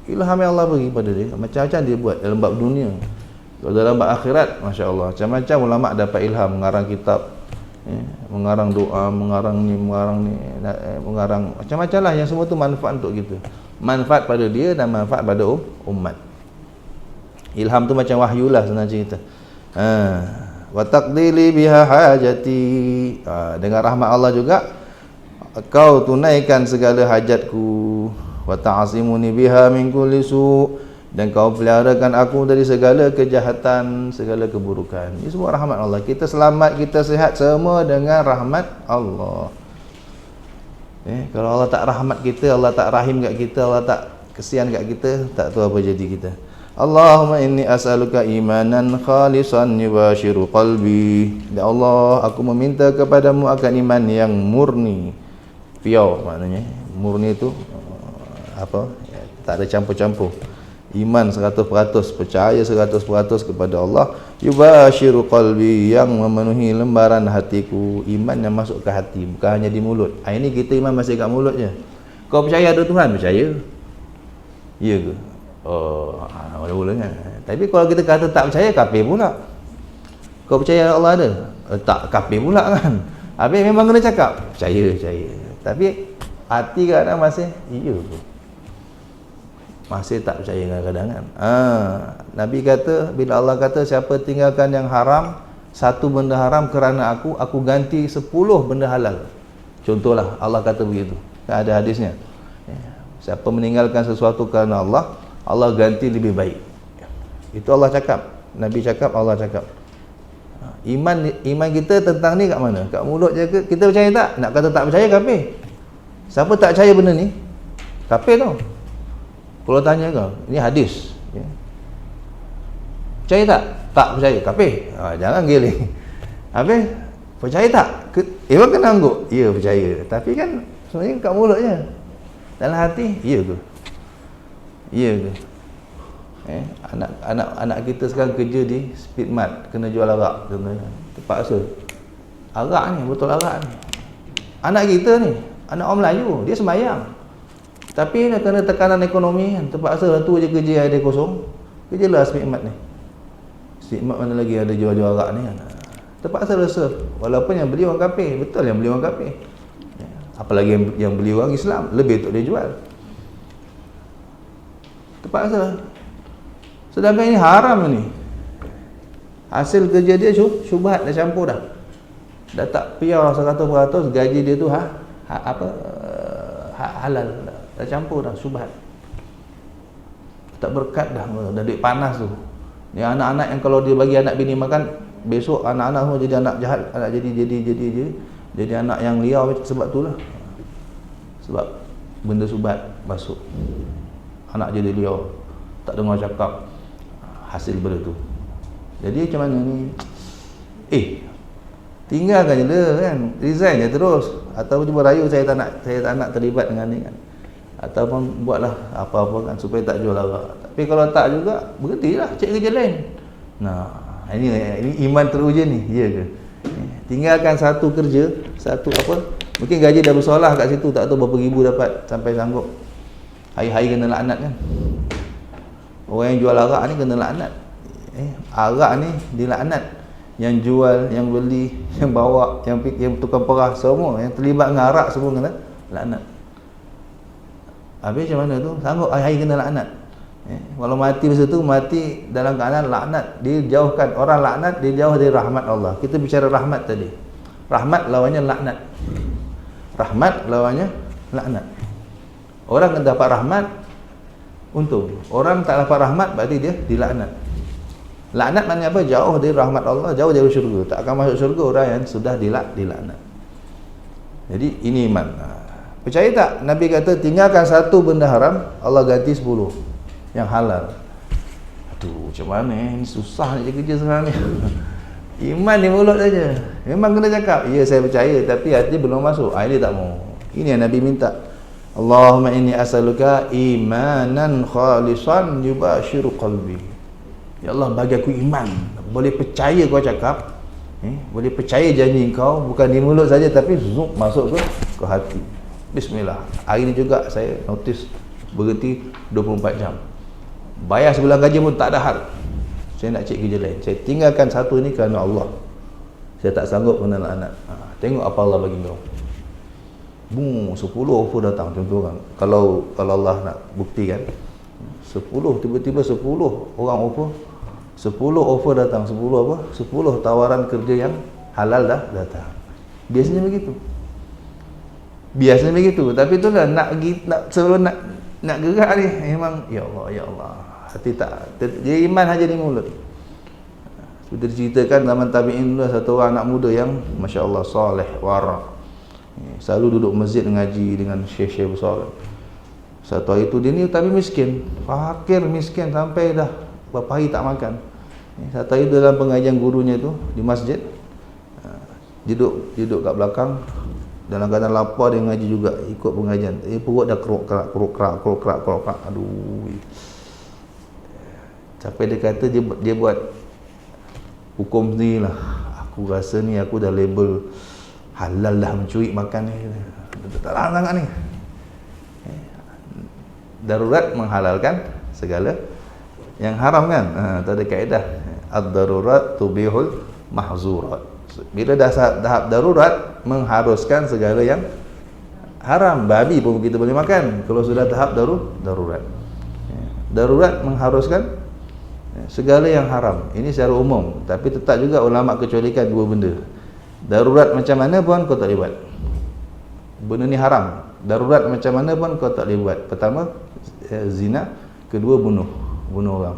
Ilham yang Allah bagi pada dia, macam-macam dia buat dalam bab dunia. Kalau dalam bab akhirat, masya-Allah, macam-macam ulama dapat ilham, mengarang kitab, mengarang doa, mengarang ni, mengarang macam-macam lah, yang semua tu manfaat untuk kita. Manfaat pada dia dan manfaat pada umat. Ilham tu macam wahyu lah senang cerita. Wa taqdili biha hajati, dengan rahmat Allah juga kau tunaikan segala hajatku. Wa ta'asimuni biha min kulli su, dan kau peliharakan aku dari segala kejahatan, segala keburukan. Ini semua rahmat Allah. Kita selamat, kita sihat, semua dengan rahmat Allah. Kalau Allah tak rahmat kita, Allah tak rahim kat kita, Allah tak kesian kat kita, tak tahu apa jadi kita. Allahumma inni as'aluka imanan khalisan yubashiru qalbi. Ya Allah, aku meminta kepadamu akan iman yang murni, pure maknanya. Murni itu apa? Tak ada campur-campur. Iman 100%, percaya 100% kepada Allah. Yubashiru qalbi, yang memenuhi lembaran hatiku. Iman yang masuk ke hati, bukan hanya di mulut. Ini kita iman masih kat mulut je. Kau percaya ada Tuhan? Percaya. Ya ke? Boleh kan? Tapi kalau kita kata tak percaya, kafir pula. Kau percaya Allah ada? Tak, kafir pula kan? Habis memang kena cakap percaya. Tapi hati kadang masih iya ke? Masih tak percaya kadang-kadang kan? Nabi kata, bila Allah kata siapa tinggalkan yang haram, satu benda haram kerana aku ganti 10 benda halal. Contohlah Allah kata begitu. Kan ada hadisnya. Siapa meninggalkan sesuatu kerana Allah ganti lebih baik. Itu Allah cakap, Nabi cakap, Allah cakap. Iman kita tentang ni kat mana? Kat mulut je ke? Kita percaya tak? Nak kata tak percaya, kafir. Siapa tak percaya benda ni, kafir tau. Kalau tanya kau, ini hadis, percaya tak? Tak percaya, kafir. Jangan giling. Habis, percaya tak? Memang kena angguk. Ya, percaya. Tapi kan sebenarnya kat mulut je. Dalam hati, iya ke? Iya ke? Anak kita sekarang kerja di Speedmart, kena jual arak contohnya. Terpaksa. Arak ni, betul arak ni. Anak kita ni, anak orang Melayu, dia sembahyang. Tapi dia kena tekanan ekonomi kan, terpaksa tu je kerja ada kosong. Kerjalah Speedmart ni. Speedmart mana lagi ada jual-jual arak ni kan. Terpaksa lah serve. Walaupun yang beli orang kafir, betul yang beli orang kafir. Apalagi yang beli orang Islam, lebih untuk dia jual. Terpaksa. Sedangkan ini haram ni. Hasil kerja dia syubhat, dah campur dah. Dah tak pure 100%, gaji dia tu halal. Dah campur dah, syubhat. Tak berkat dah duit panas tu. Ni anak-anak yang kalau dia bagi anak bini makan, besok anak-anak semua jadi anak jahat, anak jadi anak yang liar. Sebab itulah, sebab benda syubhat masuk, anak jadi liar, tak dengar cakap, hasil benda tu. Jadi macam mana ni? tinggalkan je lah kan, resign je terus, atau cuba rayu saya tak nak terlibat dengan ni kan, ataupun buatlah apa-apa kan supaya tak jual arak. Tapi kalau tak juga, berhentilah, cek kerja lain. Nah, ini iman teruji ni, ya ke? Tinggalkan satu kerja, satu apa, mungkin gaji dah bersolah kat situ, tak tahu berapa ribu dapat sampai sanggup. Hari-hari kena laknat kan. Orang yang jual arak ni kena laknat. Arak ni dilaknat. Yang jual, yang beli, yang bawa, yang tukang perah, semua yang terlibat dengan arak semua kena laknat. Habis macam mana tu? Sanggup hari-hari kena laknat. Walau mati masa tu, mati dalam keadaan laknat. Dijauhkan, orang laknat dijauh dari rahmat Allah. Kita bicara rahmat tadi. Rahmat lawannya laknat. Rahmat lawannya laknat. Orang yang dapat rahmat, untung. Orang tak dapat rahmat, berarti dia dilaknat. Laknat maknanya apa? Jauh dari rahmat Allah, jauh dari syurga. Tak akan masuk syurga orang yang sudah dilaknat. Jadi ini iman. Percaya tak? Nabi kata tinggalkan satu benda haram, Allah ganti 10 yang halal. Aduh, macam mana ni? Susah nak kerja sekarang ni. Iman di mulut saja. Memang kena cakap, ya saya percaya, tapi hati belum masuk. Ini tak mau. Ini yang Nabi minta. Allahumma inni as'aluka imanan khalisan yubashiru qalbi. Ya Allah, bagi aku iman. Boleh percaya kau cakap, boleh percaya janji kau, bukan di mulut saja tapi zoom masuk ke hati. Bismillah. Hari ni juga saya notice berhenti 24 jam. Bayar sebulan gaji pun tak ada hal. Saya nak cek kerja lain. Saya tinggalkan satu ni kerana Allah. Saya tak sanggup kena anak. Tengok apa Allah bagi kau. 10 offer datang contoh orang. Kalau Allah nak buktikan 10 tiba-tiba 10 orang offer, 10 offer datang, 10 apa? 10 tawaran kerja yang halal dah datang. Biasanya begitu. Biasanya begitu. Tapi itulah sebelum nak gerak ni memang ya Allah. Hati tak. Dia iman aja di mulut. Sudah diceritakan zaman tabi'in dulu satu orang anak muda yang masya-Allah soleh, wara'. Selalu duduk masjid ngaji dengan syekh-syekh besar. Satu hari tu dia ni tapi miskin, fakir miskin sampai dah berapa hari tak makan. Satu hari dalam pengajian gurunya tu di masjid, duduk kat belakang dalam keadaan lapar, dia ngaji juga ikut pengajian. Perut dah kerok-kerak. Aduh. Sampai dia kata dia buat hukum sendiri lah. Aku rasa ni aku dah label halal dah mencuri makan ni. Tak tahan sangat ni. Darurat menghalalkan segala yang haram kan. Tu ada kaedah ad-darurat tubihul mahzurat. Bila dah tahap darurat mengharuskan segala yang haram. Babi pun kita boleh makan kalau sudah tahap darurat. Darurat mengharuskan segala yang haram. Ini secara umum, tapi tetap juga ulama kecualikan dua benda. Darurat macam mana pun kau tak boleh buat. Benda ni haram. Darurat macam mana pun kau tak boleh buat. Pertama zina, kedua bunuh orang.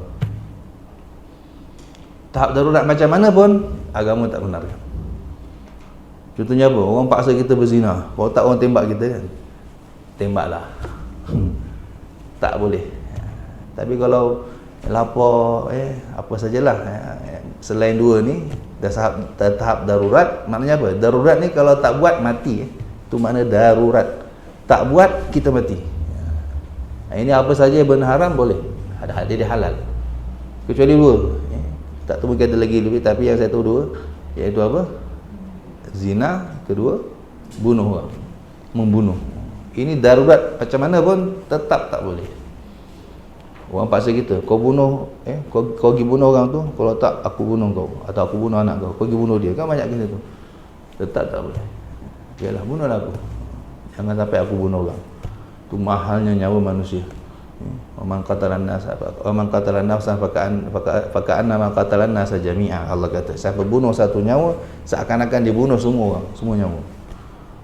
Tahap darurat macam mana pun agama tak benarkan. Contohnya apa? Orang paksa kita berzina, kalau tak orang tembak kita kan, tembaklah. Tak boleh. Tapi kalau lapar apa sajalah, selain dua ni dah tahap darurat. Maknanya apa? Darurat ni kalau tak buat mati. Itu makna darurat. Tak buat kita mati. Ini apa saja benda haram boleh, ada dia halal, kecuali dua. Tak tahu mungkin ada lagi lebih, tapi yang saya tahu dua, iaitu apa? Zina, kedua bunuh orang, membunuh. Ini darurat macam mana pun tetap tak boleh. Orang paksa kita, kau bunuh, kau pergi bunuh orang tu, kalau tak aku bunuh kau, atau aku bunuh anak kau pergi bunuh dia, kan banyak kita tu. Tetap tak boleh. Yalah, bunuhlah aku, jangan sampai aku bunuh orang. Itu mahalnya nyawa manusia. Man qatalan nafsan faka'an nama qatalan nasa jami'a. Allah kata, siapa bunuh satu nyawa seakan-akan dia bunuh semua orang, semua nyawa.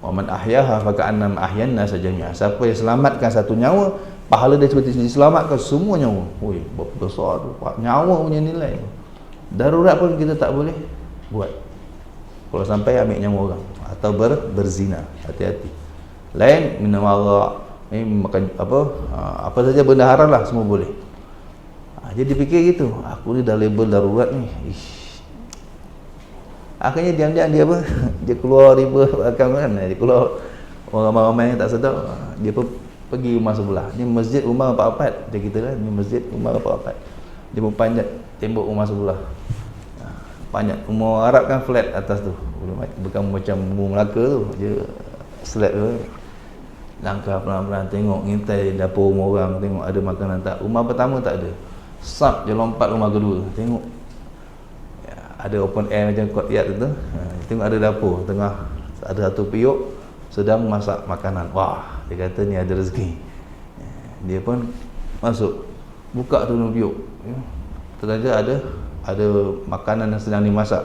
Wa man ahyaha faka'an nama ahyan nasa jami'a. Siapa yang selamatkan satu nyawa, pahala dia seperti diselamatkan semua nyawa. Oi, besar tu nyawa punya nilai. Darurat pun kita tak boleh buat. Kalau sampai ambil nyawa orang atau berzina, hati-hati. Lain minum arak, makan apa saja benda haram lah, semua boleh. Jadi fikir gitu, aku ni dah label darurat ni. Akhirnya diam-diam dia apa? Dia keluar riba belakang kan. Dia keluar ramai-ramai yang tak sedar. Dia pun pergi rumah sebelah. Ni masjid rumah 44. Dia kata kan, ni masjid rumah 44. Dia pun panjat tembok rumah sebelah. Panjat. Rumah Arab kan flat atas tu. Bukan macam rumah Melaka tu. Dia flat tu. Langkah pelan-pelan tengok, ngintai dapur rumah orang, tengok ada makanan tak. Rumah pertama tak ada. Sap je lompat rumah kedua. Tengok ya, ada open air macam courtyard tu. Tengok ada dapur tengah, ada satu periuk sedang masak makanan. Wah, dia kata ni ada rezeki. Dia pun masuk, buka tu periuk. Ternyata ada makanan yang sedang dimasak.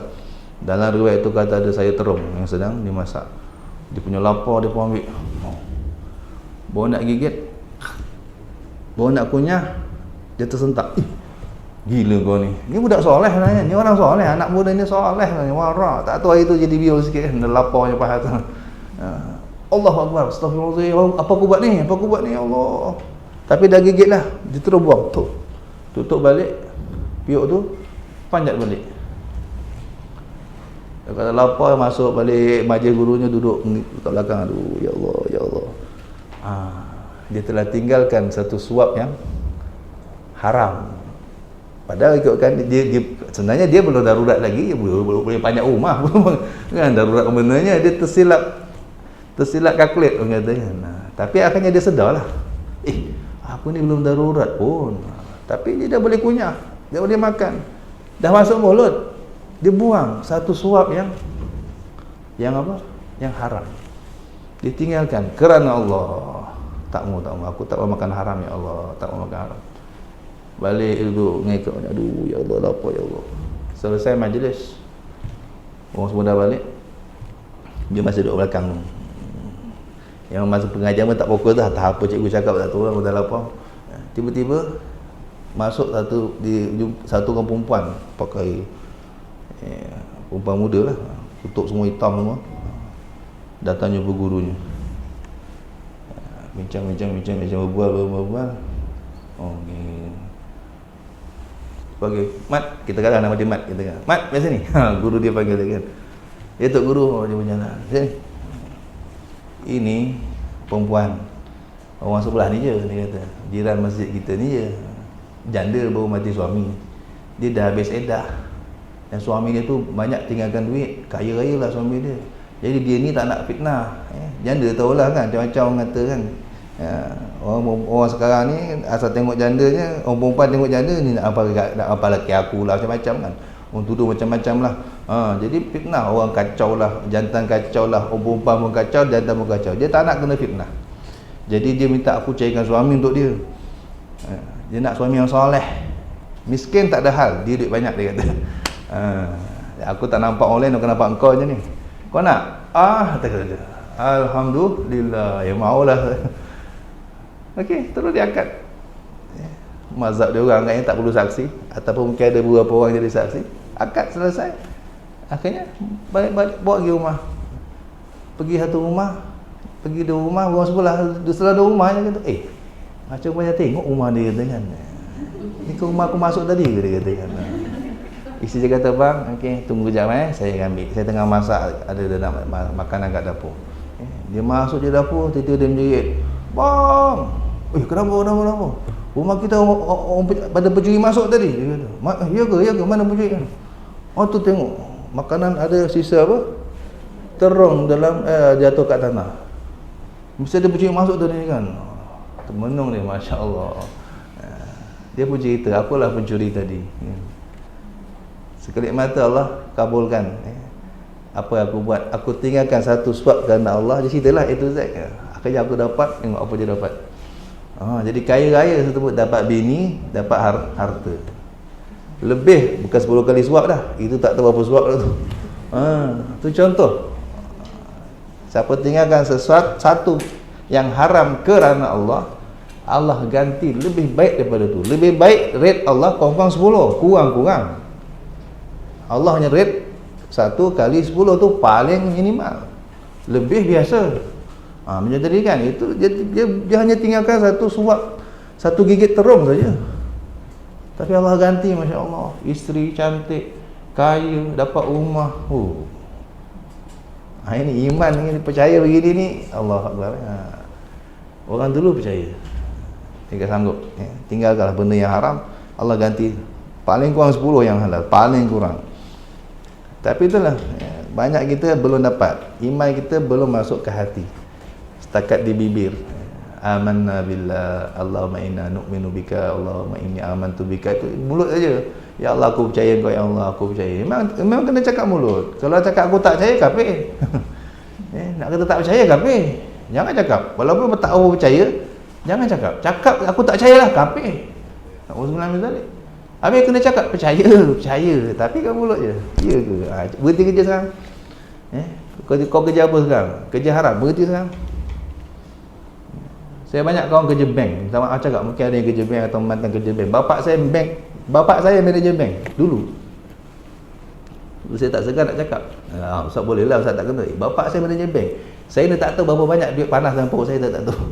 Dalam riwayat tu kata ada sayur terung yang sedang dimasak. Dia punya lapar, dia pun ambil. Baru nak gigit, baru nak kunyah, dia tersentak. Gila kau ni. Ni budak soleh sebenarnya. Ni orang soleh. Anak muda ni soleh sebenarnya. Warak. Tak tahu hari tu jadi biol sikit kan. Dia laparnya pahal tu. Allahu Akbar. Astaghfirullahaladzim. Apa aku buat ni? Apa aku buat ni? Allah. Tapi dah gigit lah. Dia terus buang. Tutup balik. Piuk tu. Panjat balik. Dia kata lapar, masuk balik majlis gurunya, duduk kat belakang. Aduh, ya Allah, ya Allah. Dia telah tinggalkan satu suap yang haram. Padahal ikutkan dia sebenarnya dia belum darurat lagi, dia boleh panjat rumah kan, darurat sebenarnya dia tersilap kalkulat orang kata kan. Tapi akhirnya dia sedarlah. Aku ni belum darurat pun. Tapi dia dah boleh kunyah, dia boleh makan. Dah masuk mulut, dia buang satu suap yang apa? Yang haram. Ditinggalkan kerana Allah. Tak mau, aku tak mau makan haram ya Allah, tak mau makan haram. Balik duduk ngekak, aduh ya Allah, lapar ya Allah. Selesai majlis, orang semua dah balik, dia masih duduk belakang. Yang masa pengajian pun tak fokus dah, tak apa cikgu cakap tak tahu lah, dah lapar. Tiba-tiba masuk satu orang perempuan pakai perempuan muda lah, tutup semua hitam semua. Datang jumpa gurunya, bincang berbual. Okay. Panggil Mat, kita kata nama dia Mat, kita kata Mat, mari sini. Guru dia panggil dia kan. Dia tok guru, dia berjalan. Sini. Ini perempuan orang sebelah ni je, dia kata. Jiran masjid kita ni je. Janda baru mati suami. Dia dah habis edah. Dan suami dia tu banyak tinggalkan duit, kaya raya lah suami dia. Jadi dia ni tak nak fitnah. Janda tahulah kan, macam-macam orang kata kan. Orang sekarang ni asal tengok jandanya, orang perempuan tengok janda ni nak apa lelaki aku lah, macam-macam kan. Orang tuduh macam-macam lah. Jadi fitnah, orang kacau lah, jantan kacau lah, orang perempuan pun kacau, jantan pun kacau. Dia tak nak kena fitnah. Jadi dia minta aku carikan suami untuk dia. Dia nak suami yang soleh. Miskin tak ada hal, dia duit banyak, dia kata. Aku tak nampak orang lain, aku nampak engkau je ni. Kau nak? Tak kata. Alhamdulillah, ya maulah. Okey, terus dia akad. Mazhab dia orang agaknya tak perlu saksi, ataupun mungkin ada beberapa orang jadi saksi. Akad selesai. Akhirnya balik bawa pergi rumah. Pergi satu rumah, pergi dua rumah, orang sebelah, setelah dua rumah dia kata, macam banyak tengok rumah dia kata kan. Ni ke rumah aku masuk tadi ke, dia kata kan. Isteri dia kata, bang, okey, tunggu jap saya ambil. Saya tengah masak, ada makanan kat dapur. Dia masuk je dapur, tiba-tiba dia menjerit, bang, kenapa? Rumah kita orang pada pencuri masuk tadi. Dia kata, ya ke, mana pencuri? Tu tengok, makanan ada sisa apa? Terung dalam jatuh kat tanah. Mesti ada pencuri masuk tadi kan. Termenung dia, Masya Allah. Dia pun cerita, akulah pencuri tadi. Sekelip mata Allah kabulkan apa yang aku buat. Aku tinggalkan satu sebab kerana Allah. Dia ceritalah itu Z. Akhirnya aku dapat, tengok apa dia dapat. Jadi kaya raya tersebut, dapat bini, dapat harta. Lebih, bukan 10 kali suap dah. Itu tak tahu berapa suap dah tu. Tu contoh. Siapa tinggalkan satu yang haram kerana Allah, Allah ganti lebih baik daripada tu. Lebih baik rate Allah confirm 10, kurang. Allah hanya rate 1 kali 10 tu paling minimal. Lebih biasa. Menjadikan itu dia hanya tinggalkan satu suap, satu gigit terung saja. Tapi Allah ganti, Masya Allah, isteri cantik, kaya, dapat rumah. Ini iman ni, percaya begini ni, Allah Akbar. Orang dulu percaya. Tinggal sanggup, tinggalkanlah benda yang haram, Allah ganti paling kurang 10 yang halal, paling kurang. Tapi itulah, banyak kita belum dapat, iman kita belum masuk ke hati, setakat di bibir. Amanna billah, Allahumma inna nu'minu bika, Allahumma inni amantu bika, itu mulut saja. Ya Allah, aku percaya Engkau, ya Allah, aku percaya. Memang kena cakap mulut. Kalau cakap aku tak percaya, kafir. Nak kata tak percaya, kafir. Jangan cakap. Walaupun tak tahu percaya, jangan cakap. Cakap aku tak percayalah, kafir. Auzubillah min zalik. Habis kena cakap percaya. Tapi kat mulut je. Ya ke? Berhenti kerja sekarang. Kau kerja apa sekarang? Kerja haram, berhenti sekarang. Saya banyak kawan kerja bank. Minta maaf cakap, mungkin ada yang kerja bank atau mantan kerja bank. Bapak saya manager bank dulu. Saya tak segan nak cakap. Ustaz boleh lah, Ustaz tak kena. Bapak saya manager bank. Saya ni tak tahu berapa banyak duit panas dalam perut saya, tak tahu.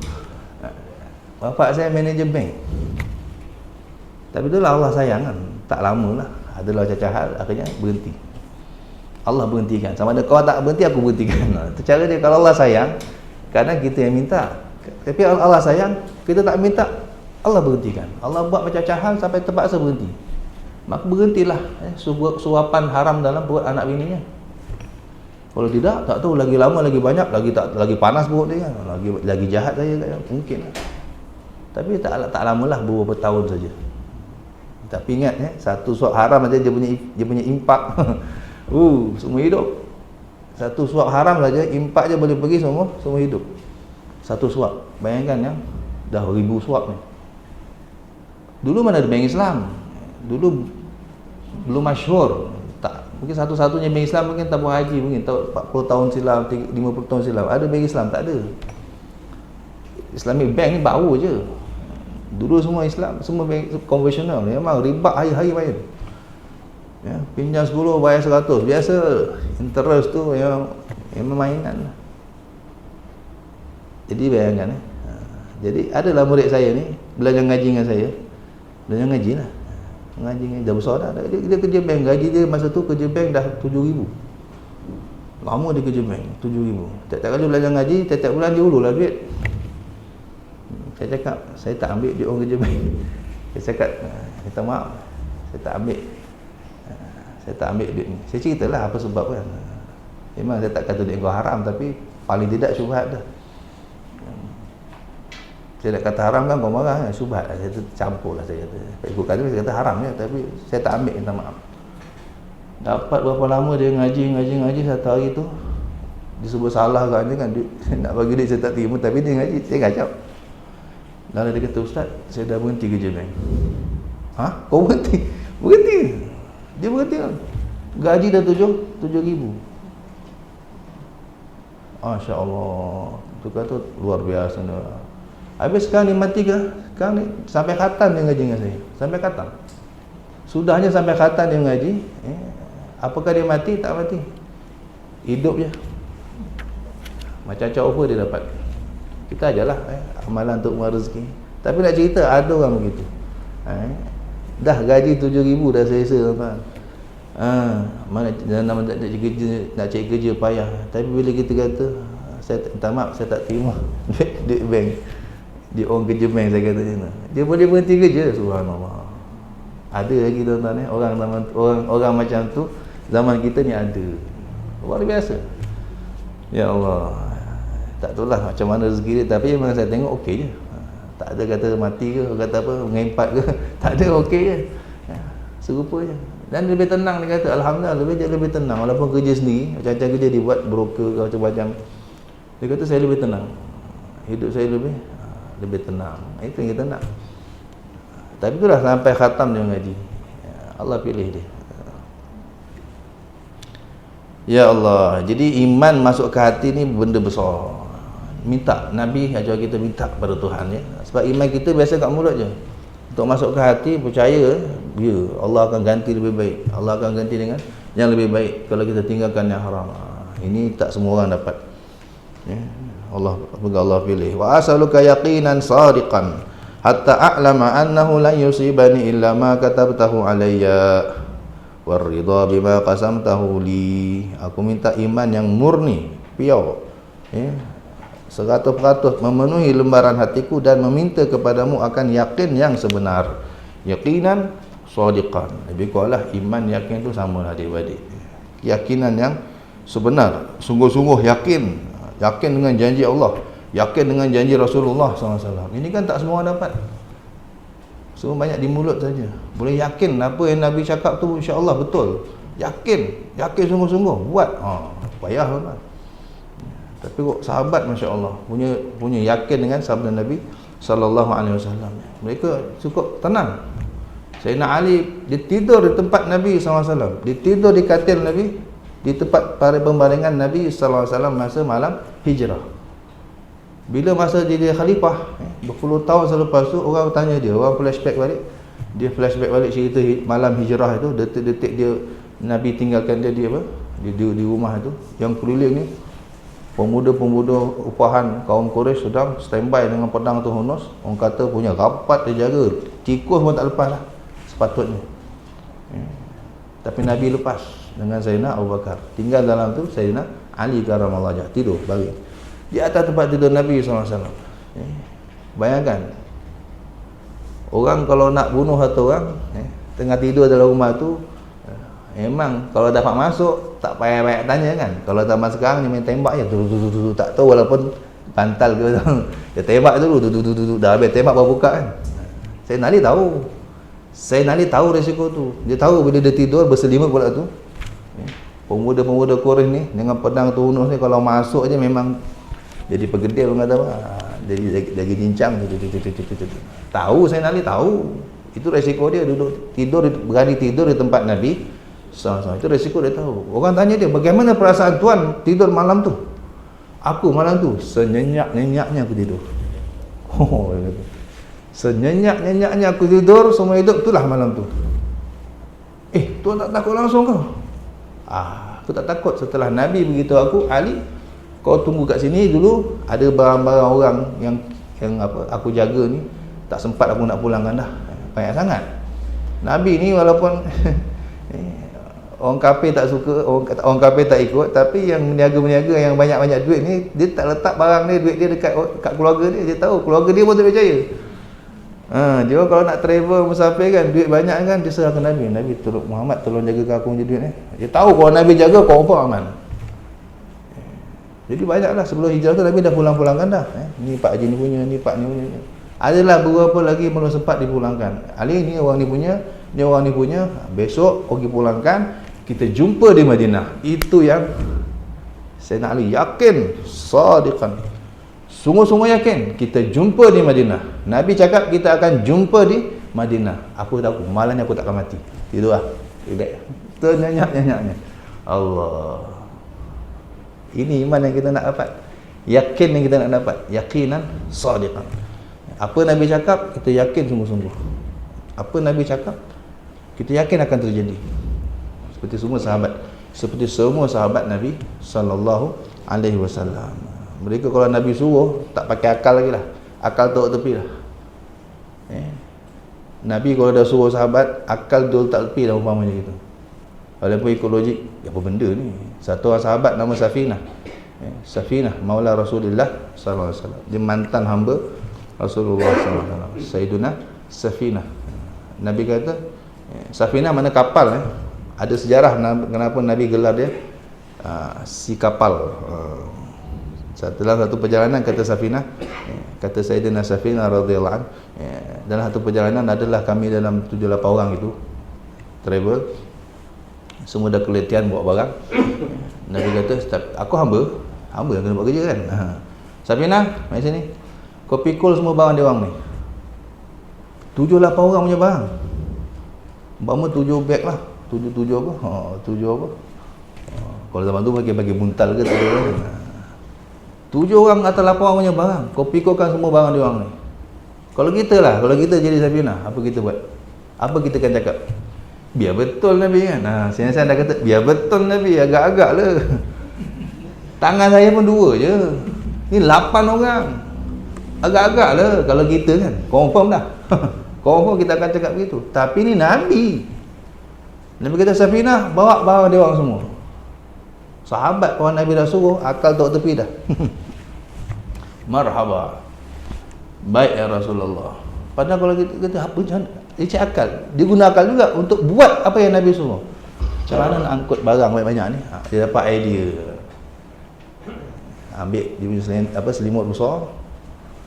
Bapak saya manager bank. Tapi itulah Allah sayang kan. Tak lama lah, adalah cacat hal, akhirnya berhenti. Allah berhentikan. Sama ada kau tak berhenti, aku berhentikan. Itu cara dia. Kalau Allah sayang, kadang kita yang minta. Tapi Allah sayang, kita tak minta, Allah berhentikan. Allah buat macam cacat sampai terpaksa berhenti. Maka berhentilah suapan haram dalam perut anak bininya. Kalau tidak, tak tahu lagi lama, lagi banyak, lagi panas perut dia kan. Lagi jahat saya kan. Mungkin. Tapi tak lamalah, beberapa tahun saja. Tapi ingat satu suap haram saja dia punya impak. Semua hidup. Satu suap haram saja, impak je boleh pergi semua hidup. Satu suap. Bayangkan dah 1000 suap ni. Dulu mana ada bank Islam? Dulu belum masyhur. Tak, mungkin satu-satunya bank Islam mungkin tabung haji, mungkin 40 tahun silam, 50 tahun silam. Ada bank Islam? Tak ada. Islamic bank ni baru je. Dulu semua Islam, semua bank konvensional. Memang riba hari-hari bayar. Pinjam 10 bayar 100. Biasa interest tu memang mainan. Jadi bayangkan jadi adalah murid saya ni belajar ngaji dengan saya. Belajar ngaji lah. Ngaji dah besar dah. Dia kerja bank, gaji dia masa tu kerja bank dah 7,000. Lama dia kerja bank 7,000. Tiap-tiap kali belajar ngaji, tiap-tiap bulan dia ulurlah duit. Saya cakap, saya tak ambil duit orang kerja bank. Saya cakap, minta maaf, saya tak ambil duit ni. Saya ceritalah apa sebab kan. Memang saya tak kata duit kau haram, tapi paling tidak syubhat dah. Saya nak kata haram kan kau marah kan, syubhat lah. Saya campur lah, saya kata ikutkan dia, saya kata haram je, tapi saya tak ambil, minta maaf. Dapat berapa lama dia ngaji satu hari tu dia sebut salah agaknya kan, nak bagi duit saya tak terima, tapi dia ngaji, saya kacau. Lalu dia kata, Ustaz, saya dah berhenti kerja bank. Kau berhenti? Berhenti? Dia berhenti kan? Gaji dah 7,000. Masya Allah. Itu kata luar biasa. Habis sekarang dia mati ke? Sekarang ni sampai khatam dia ngaji dengan saya. Sampai khatam. Sudahnya sampai khatam dia ngaji. Apakah dia mati? Tak mati. Hidup je. Macam apa dia dapat. Kita ajalah amalan untuk menguar rezeki. Tapi nak cerita ada orang begitu. Dah gaji 7,000 dah selesa tuan. Mana nak cari kerja payah. Tapi bila kita kata saya minta maaf, saya tak terima duit bank. Dia orang kerja bank, saya kata dia boleh berhenti kerja. Subhanallah. Ada lagi tuan-tuan orang macam tu zaman kita ni ada. Luar biasa. Ya Allah. Tak tahulah macam mana rezeki dia, tapi memang saya tengok okey je. Tak ada kata mati ke, kata apa mengimpat ke. Tak ada, okey je. Serupa je. Dan lebih tenang dia kata, alhamdulillah lebih tenang walaupun kerja sendiri, macam-macam kerja dia buat broker ke macam-macam. Dia kata saya lebih tenang. Hidup saya lebih tenang. Itu yang kita nak. Tapi itulah sampai khatam dia ngaji. Allah pilih dia. Ya Allah. Jadi iman masuk ke hati ni benda besar. Minta, Nabi ajar kita minta kepada Tuhan ya. Sebab iman kita biasa kat mulut je. Untuk masuk ke hati, percaya ya, Allah akan ganti lebih baik. Allah akan ganti dengan yang lebih baik kalau kita tinggalkan yang haram. Ini tak semua orang dapat. Ya. Allah pilih. Wa asaluka yaqinan sadiqan hatta a'lama annahu la yusibani illa ma katabtahu alayya Waridha bima qasamtahu li. Aku minta iman yang murni, pure, 100% memenuhi lembaran hatiku dan meminta kepadamu akan yakin yang sebenar. Yaqinan shadiqan. Lebih kuatlah iman yakin itu sama adik-adik. Keyakinan yang sebenar, sungguh-sungguh yakin, yakin dengan janji Allah, yakin dengan janji Rasulullah SAW. Ini kan tak semua dapat. Semua banyak di mulut saja. Boleh yakin apa yang Nabi cakap tu insya-Allah betul. Yakin sungguh-sungguh buat. Payah tuan. Tapi kok sahabat masya-Allah punya yakin dengan sabda Nabi sallallahu alaihi wasallam. Mereka cukup tenang. Sayyidina Ali dia tidur di tempat Nabi sallallahu alaihi wasallam. Dia tidur di katil Nabi, di tempat para pembaringan Nabi sallallahu alaihi wasallam masa malam hijrah. Bila masa dia khalifah, berpuluh tahun selepas tu orang tanya dia, orang flashback balik. Dia flashback balik cerita malam hijrah itu, detik-detik dia Nabi tinggalkan dia di apa? Di rumah itu. Yang keliling ni pemuda-pemuda upahan kaum Quraisy sedang standby dengan pedang tu hunus. Orang kata punya rapat dia jaga. Tikus pun tak lepas lah sepatutnya. Tapi Nabi lepas dengan Sayyidina Abu Bakar. Tinggal dalam tu Sayyidina Ali karamallahu wajhah tidur bagi di atas tempat tidur Nabi SAW. Bayangkan orang kalau nak bunuh satu orang tengah tidur dalam rumah tu, memang kalau dapat masuk tak payah banyak tanya kan. Kalau zaman sekarang ni main tembak je tu tak tahu walaupun bantal ke dia tembak dulu tu dah habis tembak baru buka kan. Sayyidina Ali tahu risiko tu. Dia tahu bila dia tidur berselimut pula tu, pemuda-pemuda Quraisy ni dengan pedang tunus ni kalau masuk aja memang jadi pergedil orang kata apa. Jadi lagi cincang tahu. Sayyidina Ali tahu itu risiko dia duduk tidur, berani tidur di tempat Nabi SAW. Itu risiko dia tahu. Orang tanya dia, bagaimana perasaan tuan tidur malam tu? Aku malam tu senyenyak-nyenyaknya aku tidur. Senyenyak-nyenyaknya aku tidur semua hidup itulah malam tu. Tuan tak takut langsung kau? Aku tak takut. Setelah Nabi beritahu aku, Ali, kau tunggu kat sini dulu, ada barang-barang orang yang apa aku jaga ni, tak sempat aku nak pulangkan dah. Banyak sangat. Nabi ni walaupun orang kafir tak suka, orang kafir tak ikut, tapi yang meniaga-meniaga yang banyak-banyak duit ni, dia tak letak barang dia, duit dia dekat keluarga dia. Dia tahu keluarga dia pun tak percaya. Dia kalau nak travel musafir kan, duit banyak kan, dia serah ke Nabi. Nabi tolong Muhammad tolong jaga aku punya duit ni. Dia tahu kalau Nabi jaga confirm aman. Jadi banyaklah sebelum hijrah tu Nabi dah pulang-pulangkan dah. Ni Pak Haji ni punya, ni Pak ni punya. Adalah beberapa lagi belum sempat dipulangkan. Ali ni orang ni punya, ni orang ni punya. Besok pergi pulangkan, kita jumpa di Madinah. Itu yang Sayyidina Ali yakin, sadiqan, sungguh-sungguh yakin kita jumpa di Madinah. Nabi cakap kita akan jumpa di Madinah. Aku tahu malam ni aku tak akan mati. Tidurlah. Relax. Ternyanyak-nyanyaknya. Allah. Ini iman yang kita nak dapat. Yakin yang kita nak dapat. Yakinan sadiqan. Apa Nabi cakap, kita yakin sungguh-sungguh. Apa Nabi cakap, kita yakin akan terjadi. Seperti semua sahabat Nabi sallallahu alaihi wasallam. Mereka kalau Nabi suruh tak pakai akal lagi lah. Akal taruh tepi lah. Nabi kalau dah suruh sahabat, akal dulu tak tepi dah umpamanya gitu. Walaupun ikut logik, apa benda ni? Satu orang sahabat nama Safinah. Safinah maula Rasulullah sallallahu alaihi wasallam. Dia mantan hamba Rasulullah sallallahu alaihi wasallam. Sayyiduna Safinah. Nabi kata Safinah mana kapal Ada sejarah kenapa Nabi gelar dia si kapal. Dalam satu perjalanan kata Safinah, kata Sayyidina Safinah radhiyallahu anha, dalam satu perjalanan adalah kami dalam 7-8 orang itu travel, semua dah keletihan bawa barang. Nabi kata, aku hamba yang kena buat kerja kan. Safinah, mari sini, kau pikul semua barang dia orang ni. 7-8 orang punya barang. Umpama 7 beg lah, 7 apa? 7 apa? Kalau zaman tu bagi buntal ke tak ada kan. 7 orang atau 8 orang punya barang, kau pikulkan semua barang dia orang ni. Kalau kita jadi Safinah, apa kita buat? Apa kita akan cakap? Biar betul Nabi kan. Saya dah kata biar betul Nabi, agak-agak lah. Tangan saya pun 2 je. Ni 8 orang. Agak-agak lah kalau kita kan. Confirm dah. Confirm kita akan cakap begitu. Tapi ni Nabi. Nabi kata Safinah, bawa barang dia orang semua. Sahabat kawan Nabi dah suruh, akal tok tepi dah. Marhaba. Baik ya Rasulullah. Padahal kalau kita kata apa dia akal, dia guna akal juga untuk buat apa yang Nabi suruh. Macam mana nak angkut barang banyak-banyak ni? Dia dapat idea. Ambil dia punya selimut besar,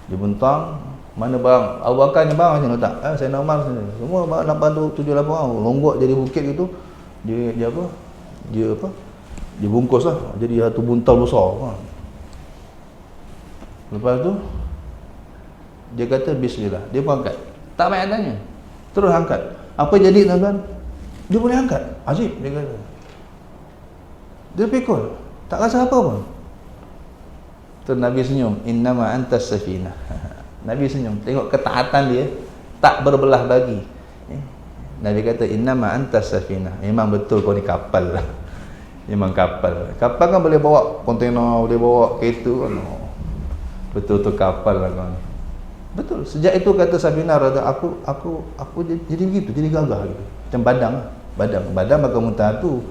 dia bentang, mana barang Abu Bakar ni barang macam letak. Saya Umar sini. Semua barang 8 tu 7 8 orang longgok jadi bukit gitu. Dia apa? Dia bungkus lah. Jadi satu buntal besar. Lepas tu dia kata bismillah. Dia pun angkat. Tak payah tanya. Terus angkat. Apa jadi tuan-tuan? Dia boleh angkat. Ajib dia kata. Dia pikul. Tak rasa apa pun. Terus Nabi senyum. Innama antas safinah. Nabi senyum. Tengok ketaatan dia tak berbelah bagi. Nabi kata innama antas safinah. Memang betul kau ni kapal lah. Memang kapal. Kapal kan boleh bawa kontainer, boleh bawa kereta kan. Betul-betul kapal lah kau ni. Betul. Sejak itu kata Safinah, aku jadi begitu, jadi gagah gitu. Macam badang. Badang makan muntah tu.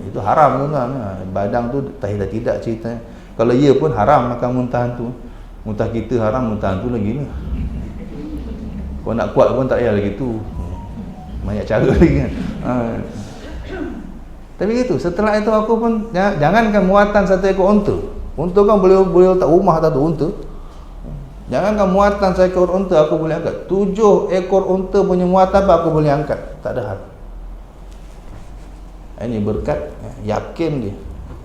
Itu haram tu kan. Badang tu tidak cerita. Kalau ia pun haram makan muntah tu. Muntah kita haram, muntah tu lagi ni. Kau nak kuat pun tak payah lagi tu. Banyak cara lagi kan. Tapi gitu, setelah itu aku pun jangankan muatan satu ekor unta. Unta kan boleh letak rumah satu unta. Jangankan muatan seekor unta aku boleh angkat. 7 ekor unta punya muatan apa aku boleh angkat. Tak ada hal. Ini berkat yakin dia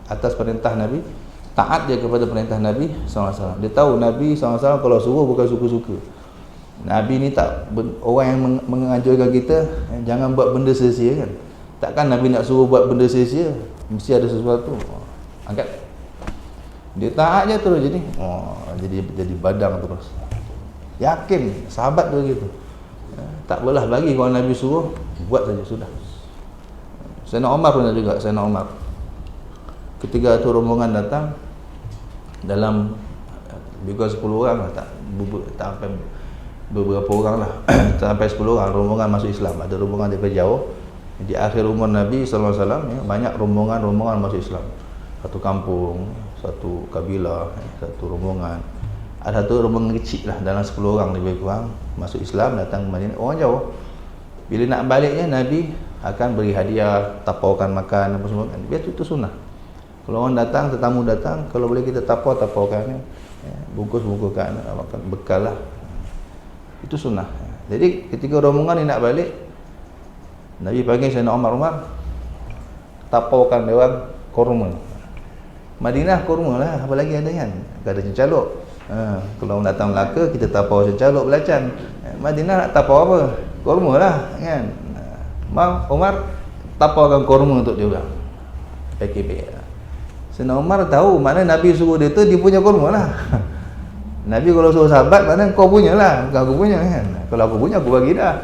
atas perintah Nabi, taat dia kepada perintah Nabi SAW. Dia tahu Nabi SAW kalau suruh bukan suka-suka. Nabi ni tak orang yang mengajarkan kita jangan buat benda sia-sia kan. Takkan Nabi nak suruh buat benda sia-sia, mesti ada sesuatu. Angkat. Dia taat je terus jadi badang terus. Yakin sahabat tu gitu. Tak belah bagi kalau Nabi suruh buat saja sudah. Sayyidina Umar pun juga, Sayyidina Umar. Ketika tu rombongan datang dalam lebih kurang 10 orang lah, tak sampai beberapa orang lah. Tak sampai 10 orang rombongan masuk Islam. Ada rombongan daripada jauh. Di akhir umur Nabi sallallahu alaihi wasallam banyak rombongan masuk Islam. Satu kampung, satu kabilah, satu rombongan. Ada satu rombongan kecil lah dalam 10 orang lebih kurang masuk Islam datang ke Madinah. Orang jauh. Bila nak baliknya Nabi akan beri hadiah, tapaukan makan apa semua kan. Biar itu sunnah. Kalau orang datang, tetamu datang, kalau boleh kita tapaukan bungkus-bungkuskan makan bekal lah. Itu sunnah. Jadi ketika rombongan ni nak balik, Nabi panggil Sayyidina Umar, tapaukan dia orang kurma. Madinah kurma lah, apa lagi ada kan? Ada cincaluk. Kalau orang datang Melaka, kita tapau cincaluk belacan. Madinah nak tapau apa? Kurma lah kan. Umar tapaukan kurma untuk dia orang. PKP. Sayyidina Umar tahu mana Nabi suruh dia tu, dia punya kurma lah. Nabi kalau suruh sahabat, mana kau punya lah, bukan aku punya kan. Kalau aku punya, aku bagi dah.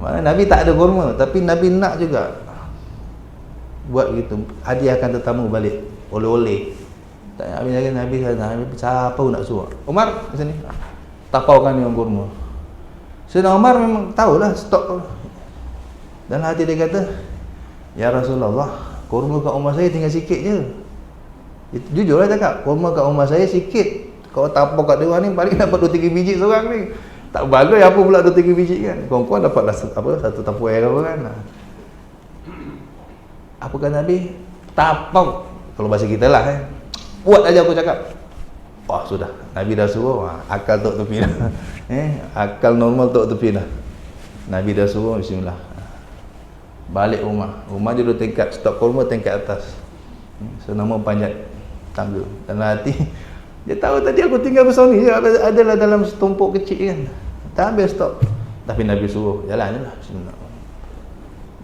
Mana Nabi tak ada kurma, tapi Nabi nak juga buat gitu, hadiahkan tetamu balik, oleh-oleh. Tak Nabi kata, siapa pun nak suruh. Umar di sini, tapaukan yang kurma. Sayyidina Umar memang tahulah stok. Dan hati dia kata, ya Rasulullah, kurma kat rumah saya tinggal sikit je. Jujurlah cakap, kurma kat rumah saya sikit. Kalau tapau kat dia orang ni paling dapat 2-3 biji seorang ni. Tak bagus apa pula 2-3 biji kan. Kau dapatlah satu tapu air apa kan. Apa kata Nabi? Tapau. Kalau bahasa kita lah buat aja aku cakap. Wah sudah, Nabi dah suruh, akal tok tepi dah. Akal normal tok tepi dah. Nabi dah suruh, bismillah. Balik rumah. Rumah dia 2 tingkat, stok kurma tingkat atas. Senama panjat tangga. Dan hati dia tahu tadi aku tinggal besar ni je, adalah dalam setumpuk kecil kan. Tak habis stok. Tapi Nabi suruh, jalan je lah.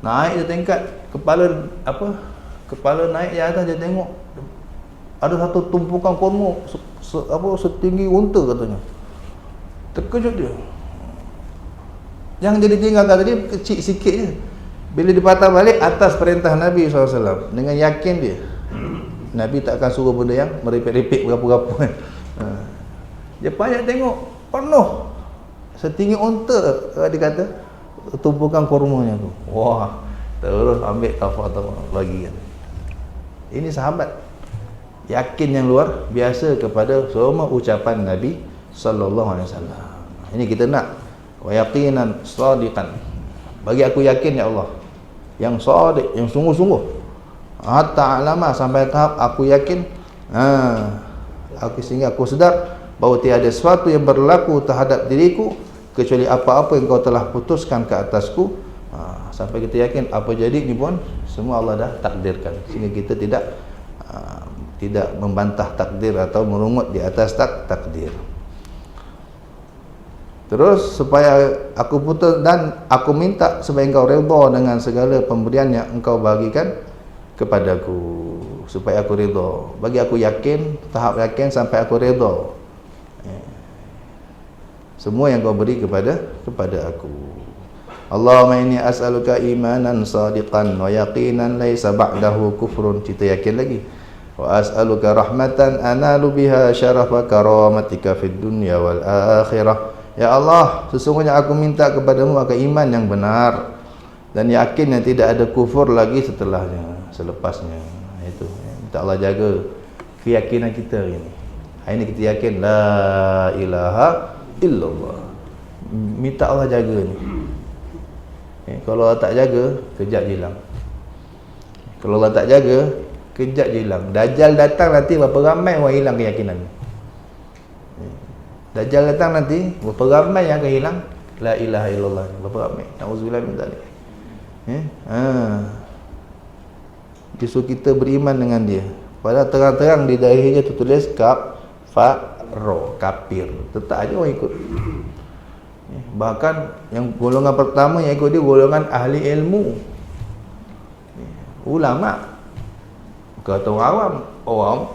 Naik dia tingkat, kepala naik di atas, dia tengok ada satu tumpukan kurma setinggi unta katanya. Terkejut dia. Yang dia tinggalkan tadi kecil sikit je. Bila dipatah balik atas perintah Nabi SAW, dengan yakin dia, Nabi tak akan suruh benda yang meripik-ripik berapa-berapa kan. Dia banyak tengok penuh setinggi unta, dia kata tumpukan kurmanya tu. Wah, terus ambil tafa-tafa bagi kan. Ini sahabat yakin yang luar biasa kepada semua ucapan Nabi sallallahu alaihi wasallam. Ini kita nak wa yaqinan shadiqan. Bagi aku yakin ya Allah, yang shadiq, yang sungguh-sungguh. Hatta alama, sampai tahap aku yakin, sehingga aku sedar bahawa tiada sesuatu yang berlaku terhadap diriku kecuali apa-apa yang kau telah putuskan ke atasku. Sampai kita yakin apa jadi ni pun semua Allah dah takdirkan, sehingga kita tidak membantah takdir atau merungut di atas takdir. Terus supaya aku putus dan aku minta supaya engkau redha dengan segala pemberian yang engkau bagikan kepadaku, supaya aku redha. Bagi aku yakin, tahap yakin sampai aku redha semua yang kau beri kepada aku. Allahumma inni as'aluka imanan sadiqan wa yaqinan laisa ba'dahu kufrun. Kita yakin lagi. Wa as'aluka rahmatan analu biha syarafa karamatika fid dunya wal akhirah. Ya Allah, sesungguhnya aku minta kepadamu akan iman yang benar dan yakin yang tidak ada kufur lagi setelahnya, selepasnya. Itu minta Allah jaga keyakinan kita ini. Hari ini kita yakin la ilaha illallah. Minta Allah jaga ni. Kalau Allah tak jaga, kejap je hilang. Kalau Allah tak jaga, kejap je hilang. Dajjal datang nanti berapa ramai orang hilang keyakinan. Dajjal datang nanti berapa ramai yang akan hilang la ilaha illallah. Berapa ramai? Nauzubillah min zalik. Justru kita beriman dengan dia, padahal terang-terang di dahinya tertulis kafaro, kafir. Tetap aja orang ikut. Bahkan yang golongan pertama yang ikut dia golongan ahli ilmu, ulama. Kata orang awam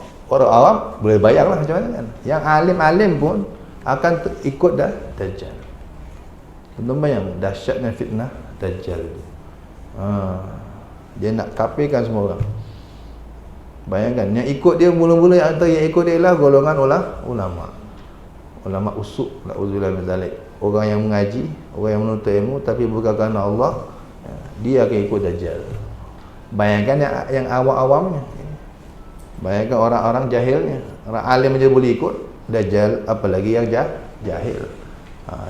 boleh bayanglah macam mana kan. Yang alim-alim pun akan ikut Dajjal. Tuan bayang dahsyatnya fitnah Dajjal itu. Dia nak kafirkan semua orang. Bayangkan yang ikut dia mula-mula atau yang ikut dia lah golongan ulama usuk, nauzubillah min zalik. Orang yang mengaji, orang yang menuntut ilmu tapi bukan kerana Allah, dia akan ikut Dajjal. Bayangkan yang awam-awamnya. Bayangkan orang-orang jahilnya. Orang alim aja boleh ikut Dajjal, apalagi yang jahil.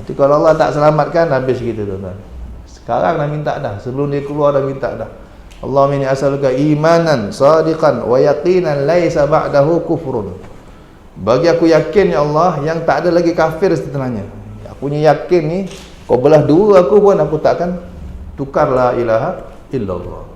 Itu kalau Allah tak selamatkan, habis kita tuan-tuan. Sekarang dah minta dah, sebelum dia keluar dah minta dah. Allahumma inni as'aluka imanan shadiqan wa yaqinan laisa ba'dahu kufrun. Bagi aku yakin ya Allah yang tak ada lagi kafir setelahnya. Aku punya yakin ni, kau belah dua aku pun aku takkan tukar la ilaha illallah.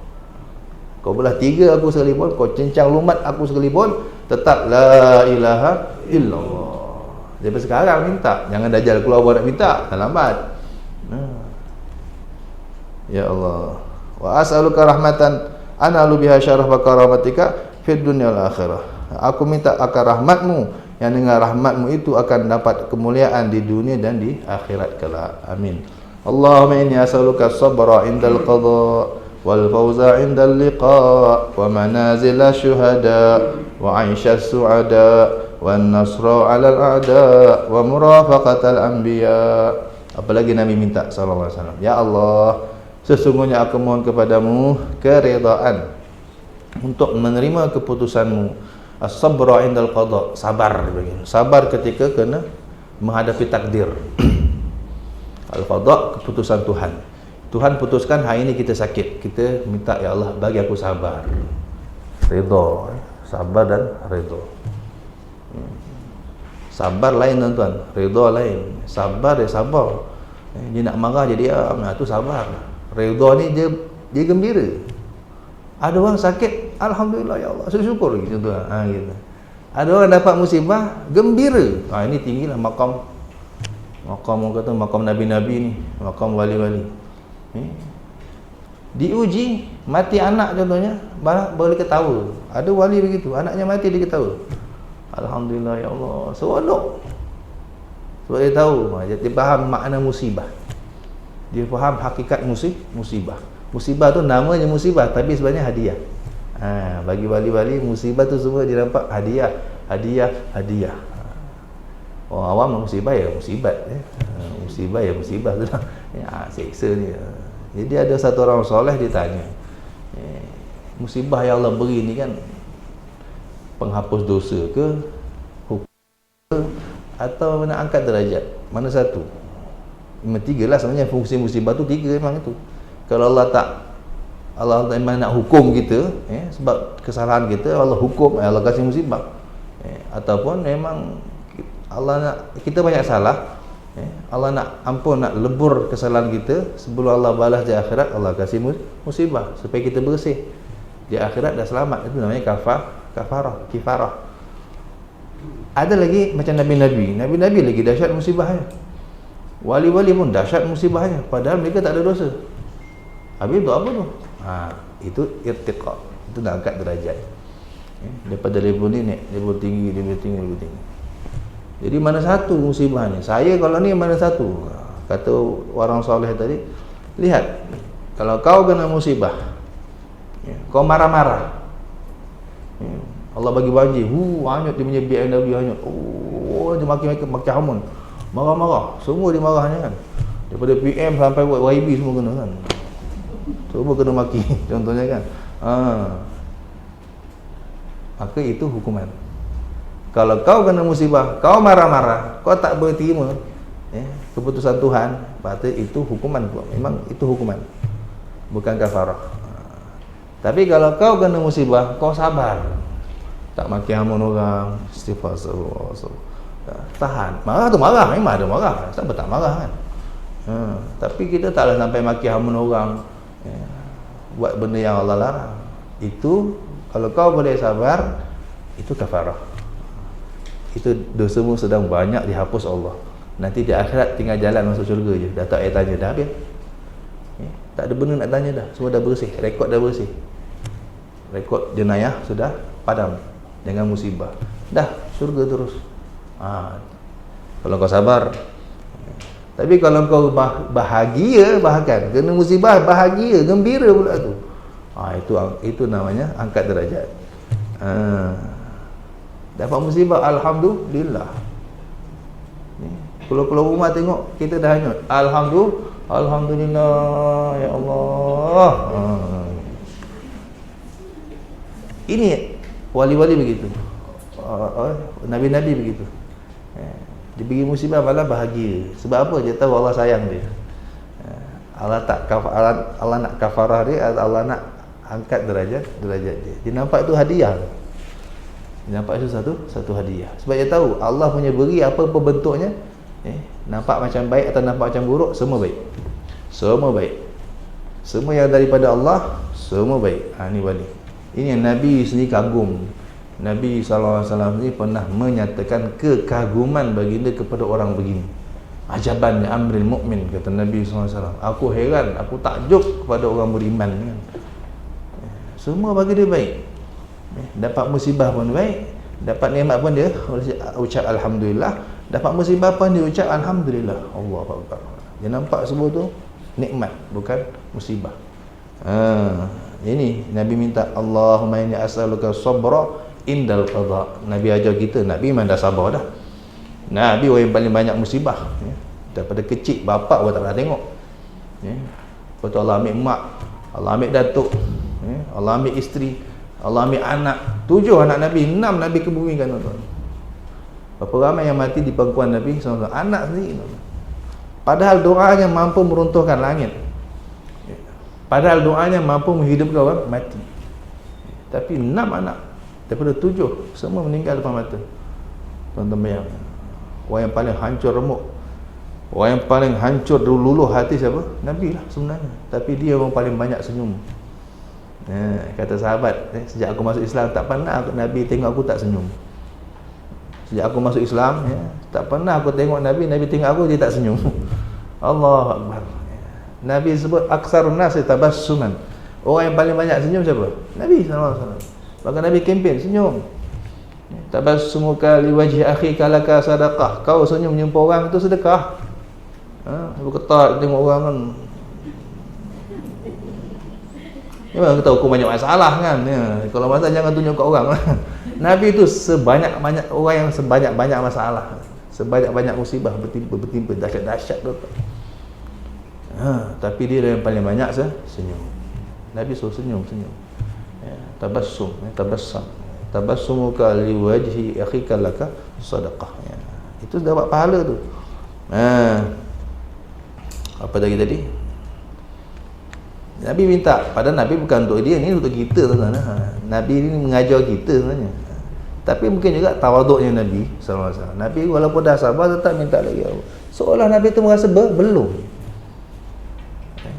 Kau belah tiga aku sekalipun, kau cincang lumat aku sekalipun, tetap la ilaha illallah. Daripada sekarang minta, jangan Dajjal keluar buat nak minta, dah lambat. Ya Allah, wa as'aluka rahmatan analu biha syarafa karamatika fid dunya wal akhirah. Aku minta akan rahmatmu, yang dengan rahmatmu itu akan dapat kemuliaan di dunia dan di akhirat kelak. Amin. Allahumma inni as'aluka sabra indal qada wal fawza indal liqa wa manazil syuhada wa 'aisha su'ada wan nasra 'alal a'da wa murafaqatal anbiya. Apalagi Nabi minta sallallahu alaihi wasallam, ya Allah, sesungguhnya aku mohon kepadamu keredaan untuk menerima keputusanmu. As-sabra indal qada, sabar begini. Sabar ketika kena menghadapi takdir. Al-qada, keputusan Tuhan. Tuhan putuskan hari ini kita sakit, kita minta ya Allah bagi aku sabar. Redha, sabar dan redha. Sabar lain tuan-tuan, redha lain. Sabar dia sabar. Dia nak marah jadi diam, tu sabar. Redha ni dia gembira. Ada orang sakit, alhamdulillah ya Allah, syukur gitu tuan. Gitu. Ada orang dapat musibah, gembira. Ini tinggilah makam orang kata makam nabi-nabi ni, makam wali-wali. Diuji mati anak contohnya, boleh ketawa. Ada wali begitu, anaknya mati dia ketawa. Alhamdulillah ya Allah, seronok. Sebab dia tahu, dia faham makna musibah. Dia faham hakikat musibah. Musibah tu namanya musibah tapi sebenarnya hadiah. Bagi wali-wali musibah tu semua dia nampak hadiah. Orang awam musibah ya musibat, musibah ya musibah sudah. Seksa ni. Jadi ada satu orang soleh ditanya, musibah yang Allah beri ni kan penghapus dosa ke, hukum ke, atau nak angkat derajat? Mana satu? Memang tiga lah sebenarnya, fungsi musibah tu tiga memang itu. Kalau Allah memang nak hukum kita, sebab kesalahan kita, Allah hukum, Allah kasih musibah. Ataupun memang Allah nak, kita banyak salah, Allah nak ampun, nak lebur kesalahan kita, sebelum Allah balas di akhirat, Allah kasih musibah supaya kita bersih di akhirat dah selamat. Itu namanya kifarah. Ada lagi macam Nabi-Nabi lagi dahsyat musibahnya. Wali-wali pun dahsyat musibahnya, padahal mereka tak ada dosa. Habis untuk apa tu? Itu irtiqa, itu nak angkat derajat. Daripada level ni naik level tinggi. Jadi mana satu musibah ni? Saya kalau ni mana satu? Kata orang soleh tadi, lihat, kalau kau kena musibah, kau marah-marah, Allah bagi banjir, hanyut dia punya BMW hanyut, dia maki hamun, marah-marah, semua dia marahnya kan, daripada PM sampai YB semua kena kan, semua kena maki contohnya kan. Maka itu hukuman. Kalau kau kena musibah, kau marah-marah, kau tak berterima keputusan Tuhan, berarti itu hukuman. Memang itu hukuman, bukan kafarah. Tapi kalau kau kena musibah, kau sabar, tak maki hamun orang, istighfar, tahan. Marah tu marah, memang ada marah, siapa tak marah kan. Tapi kita taklah sampai maki hamun orang, buat benda yang Allah larang. Itu kalau kau boleh sabar, itu kafarah. Itu dosamu sedang banyak dihapus Allah. Nanti di akhirat tinggal jalan masuk syurga je. Dah tak payah tanya, dah habis. Tak ada benda nak tanya dah. Semua dah bersih, rekod dah bersih. Rekod jenayah sudah padam dengan musibah. Dah syurga terus. Kalau kau sabar. Tapi kalau kau bahagia, bahkan kena musibah, bahagia, gembira pula tu. Itu namanya angkat derajat. Dapat musibah, alhamdulillah. Keluar rumah tengok kita dah hanyut, alhamdulillah ya Allah. Ini wali-wali begitu, nabi-nabi begitu. Dia bagi musibah malah bahagia. Sebab apa? Dia tahu Allah sayang dia. Allah nak kafarah dia, Allah nak angkat derajat dia. Dia nampak itu hadiah. Dia nampak itu satu hadiah. Sebab dia tahu Allah punya beri apa-apa bentuknya, nampak macam baik atau nampak macam buruk, semua baik. Semua baik. Semua yang daripada Allah, semua baik. Ini wali. Ini yang Nabi sendiri kagum. Nabi SAW ni pernah menyatakan kekaguman baginda kepada orang begini. Ajaban li amril mu'min, kata Nabi SAW. Aku heran, aku takjub kepada orang beriman kan. Semua bagi dia baik. Dapat musibah pun baik, dapat nikmat pun dia ucap alhamdulillah, dapat musibah pun dia ucap alhamdulillah. Allahu akbar. Dia nampak semua tu nikmat, bukan musibah. Ini Nabi minta, Allahumma inni as'aluka sabra indal qada. Nabi ajar kita, Nabi memang dah sabar dah. Nabi orang yang paling banyak musibah, daripada kecil bapak pun tak pernah tengok. Lepas tu Allah ambil mak, Allah ambil datuk, Allah ambil isteri, Allah ambil anak. 7 anak Nabi, 6 Nabi ke bumi kan tuan. Berapa ramai yang mati di pangkuan Nabi SAW, anak sendiri. Padahal doanya mampu meruntuhkan langit, padahal doanya mampu menghidupkan orang mati. Tapi 6 anak daripada 7 semua meninggal depan mata. Tuan-tuan bayang, orang yang paling hancur remuk, orang yang paling hancur luluh hati siapa? Nabi lah sebenarnya. Tapi dia orang paling banyak senyum. Kata sahabat, sejak aku masuk Islam tak pernah Nabi tengok aku tak senyum. Sejak aku masuk Islam, tak pernah aku tengok Nabi tengok aku dia tak senyum. Allahu Akbar. Nabi sebut aksarun nas tabassuman. Orang yang paling banyak senyum siapa? Nabi SAW. Maka Nabi kempen senyum. Tabassumuka liwajhi akhika laka sadaqah. Kau senyum jumpa orang itu sedekah. Berketat tengok orang kan. Memang kita hukum banyak masalah kan. Kalau masalah jangan tunjuk kat orang lah. Nabi itu sebanyak-banyak orang yang sebanyak-banyak masalah. sebanyak-banyak musibah bertimpa dahsyat-dahsyat tu. Tapi dia yang paling banyak senyum. Nabi suruh senyum. Tabassum, tabassumuka liwajhi akhika laka sadaqah. Itu dapat pahala tu. Apa tadi? Nabi minta, padahal Nabi bukan untuk dia, ni untuk kita tuan-tuan. Nabi ni mengajar kita sebenarnya. Tapi mungkin juga tawaduknya Nabi SAW. Nabi walaupun dah sabar tetap minta lagi. Seolah Nabi tu merasa belum.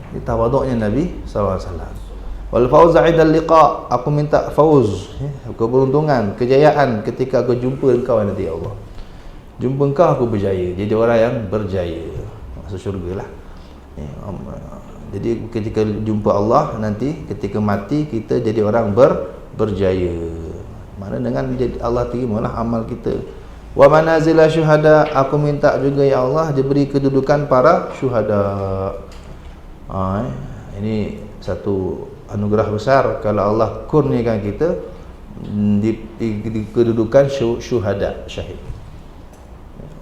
Ini tawaduknya Nabi SAW. Wal fauza 'inda liqa, aku minta fauz, keberuntungan, kejayaan ketika aku jumpa engkau nanti ya Allah. Jumpa engkau aku berjaya, jadi orang yang berjaya masuk syurga lah. Jadi ketika jumpa Allah nanti, ketika mati kita jadi orang berjaya. Mana dengan Allah terimalah amal kita. Wa manazila syuhada, aku minta juga ya Allah diberi kedudukan para syuhada. Ini satu anugerah besar kalau Allah kurniakan kita di kedudukan syuhada, syahid.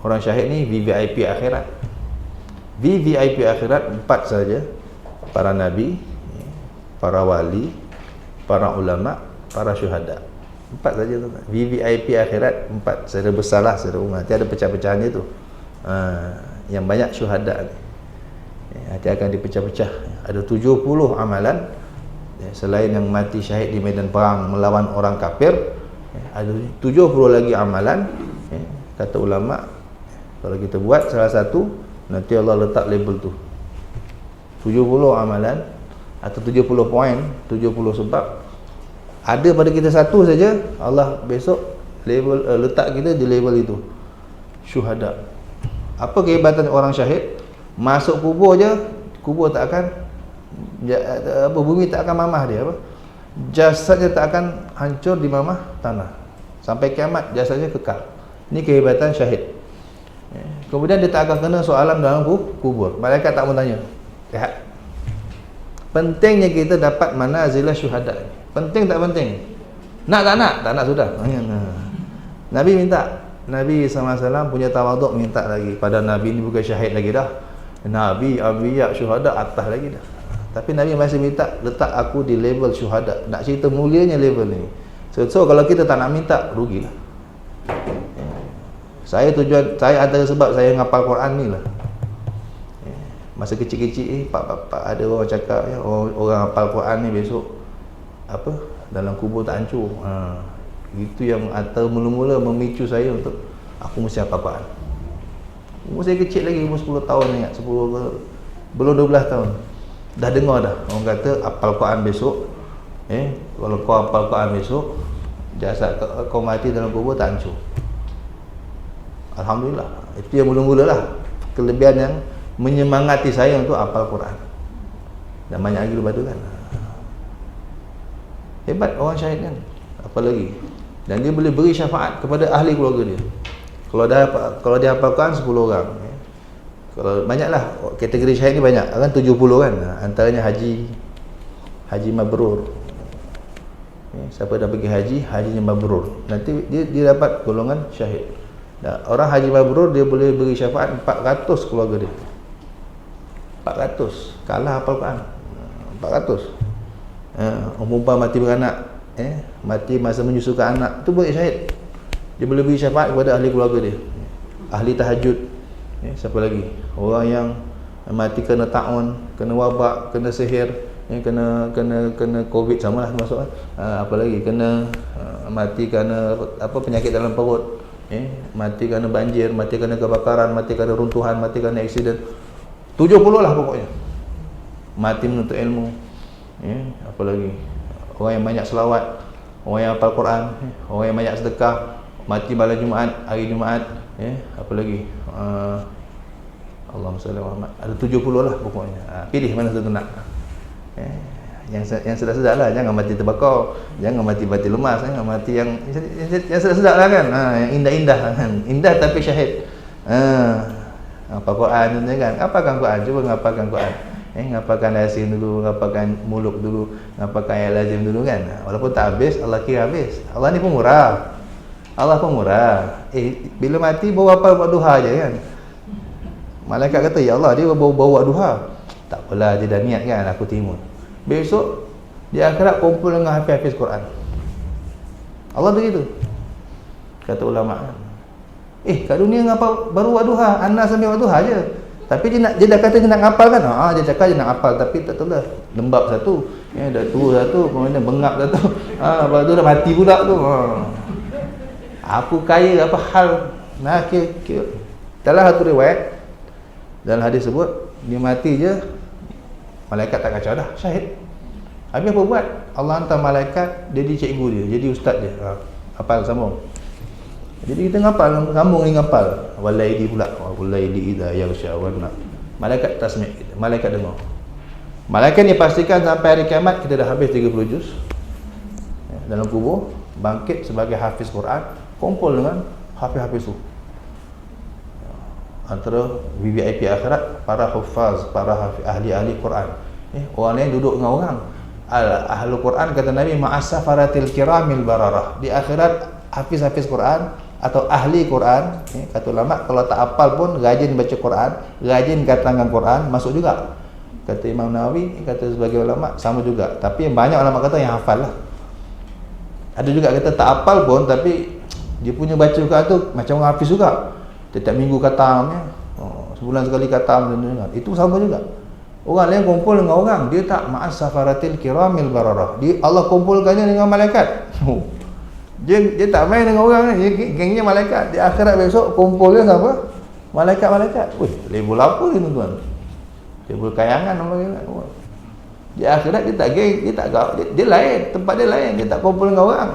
Orang syahid ni VVIP akhirat. VVIP akhirat 4 saja. Para nabi, para wali, para ulama, para syuhada. 4 saja tu. VVIP akhirat 4 secara besarlah, secara umum. Nanti ada pecah-pecahannya tu. Yang banyak syuhada ni. Nanti akan dipecah-pecah. Ada 70 amalan. Selain yang mati syahid di medan perang melawan orang kafir, ada 70 lagi amalan. Kata ulama, kalau kita buat salah satu, nanti Allah letak label tu 70 amalan atau 70 poin, 70 sebab. Ada pada kita satu saja, Allah besok label letak kita di label itu syuhada. Apa kehebatan orang syahid? Masuk kubur je, kubur tak akan bumi tak akan mamah dia, jasadnya tak akan hancur di mamah tanah sampai kiamat, jasadnya kekal. Ini kehebatan syahid. Kemudian dia tak akan kena soalan dalam kubur. Malaikat tak mau tanya. Lihat, pentingnya kita dapat manazilah syuhada. Penting tak penting? Nak tak nak? Tak nak sudah. Nabi minta. Nabi SAW punya tawaduk, minta lagi. Pada Nabi ni bukan syahid lagi dah. Nabi, anbiya, syuhada atas lagi dah. Tapi Nabi masih minta, letak aku di level syuhada. Nak cerita mulianya level ni. So kalau kita tak nak minta, rugilah. Saya antara sebab saya ngapal Quran ni lah. Masa kecil-kecil pak ada orang cakap orang hafal Quran ni besok dalam kubur tak hancur. Itu yang atau mula-mula memicu saya untuk aku mesti hafal Quran. Umur saya kecil lagi, umur 10 tahun ingat, 10 ke belum 12 tahun. Dah dengar dah orang kata hafal Quran besok. Kalau kau hafal Quran besok, jasad kau mati dalam kubur tak hancur. Alhamdulillah. Itu yang mula-mula lah kelebihan yang menyemangati saya untuk hafal Quran. Dan banyak lagi lepas tu kan. Hebat orang syahid kan. Apa lagi? Dan dia boleh beri syafaat kepada ahli keluarga dia. Kalau dia hafal Quran 10 orang. Kalau banyaklah kategori syahid ni banyak. Kan 70 kan. Antaranya haji mabrur. Siapa dah pergi haji, hajinya mabrur. Nanti dia dapat golongan syahid. Orang haji mabrur dia boleh beri syafaat 400 keluarga dia. 400 kalah hafal Quran. 400. Perempuan mati beranak, mati masa menyusukan anak, tu boleh syahid. Dia boleh beri syafaat kepada ahli keluarga dia. Ahli tahajud. Siapa lagi? Orang yang mati kena ta'un, kena wabak, kena sihir, kena COVID samalah termasuk kan. Apa lagi? Kena mati kerana penyakit dalam perut. Mati kerana banjir, mati kerana kebakaran, mati kerana runtuhan, mati kerana aksiden. 70 lah pokoknya. Mati menuntut ilmu. Apa lagi? Orang yang banyak selawat, orang yang hafal Quran, orang yang banyak sedekah, mati malam Jumaat, hari Jumaat, apa lagi? Allahumma salli ala Muhammad. Ada 70 lah pokoknya. Pilih mana satu nak. Yang sedap-sedap lah, jangan mati terbakar, jangan mati lemas, jangan mati yang sedap-sedap lah kan. Yang indah-indah kan. Indah tapi syahid. Apa Quran tu kan. Ngapalkan Quran, cuba ngapalkan Quran. Ngapalkan Yasin dulu, ngapalkan Muluk dulu, ngapalkan Ayat Lazim dulu kan. Walaupun tak habis, Allah kira habis. Allah ni pemurah. Allah pemurah. bila mati bawa apa buat duha je kan. Malaikat kata, ya Allah, dia bawa duha. Tak apalah, dia dah niat kan, aku terima. Besok di akhirat kumpul dengan hafiz-hafiz Quran. Allah begitu. Kata ulama, kat dunia ngapa baru buat duha, anda sambil buat duha je. Tapi dia dah kata dia nak ngapal kan. Dia cakap dia nak ngapal, tapi tak tahulah, lembab satu, dah tua satu, kemudian bengap satu. Lepas tu dah mati pula tu. Aku kaya apa hal. Nah, dalam satu riwayat, dalam hadis sebut, dia mati je, malaikat tak kacau dah, syahid. Habis apa buat? Allah hantar malaikat, dia jadi cikgu dia, jadi ustaz dia. Hafal sambung. Jadi kita ngapal, sambung ni ngapal. Walaidi pula, walaidi idza yaghsha wana. Malaikat tasmi', malaikat dengar. Malaikat ni pastikan sampai hari kiamat kita dah habis 30 juz. Dalam kubur, bangkit sebagai hafiz Quran, kumpul dengan hafiz-hafiz tu. Antara VIP akhirat, para hufaz, para ahli-ahli Quran. Orang lain duduk dengan orang. Ahli Quran, kata Nabi, ma'asafaratil kiramil bararah. Di akhirat, hafiz-hafiz Quran atau ahli Quran, kata ulama, kalau tak hafal pun rajin baca Quran, rajin katakan Quran, masuk juga. Kata Imam Nawawi, kata sebagai ulama, sama juga. Tapi banyak ulama kata yang hafal lah. Ada juga kata tak hafal pun, tapi dia punya baca Quran tu macam orang hafiz juga. Setiap minggu khatam, sebulan sekali khatam, itu sama juga. Orang lain kumpul dengan orang, dia tak, ma'as safaratil kiramil bararah. Dia Allah kumpulkannya dengan malaikat. Dia tak main dengan orang ni, gengnya malaikat. Di akhirat besok kumpulnya siapa? Malaikat-malaikat. Label apa ni tuan-tuan? Label kayangan apa ni? Di akhirat dia tak geng, dia lain, tempat dia lain, dia tak kumpul dengan orang.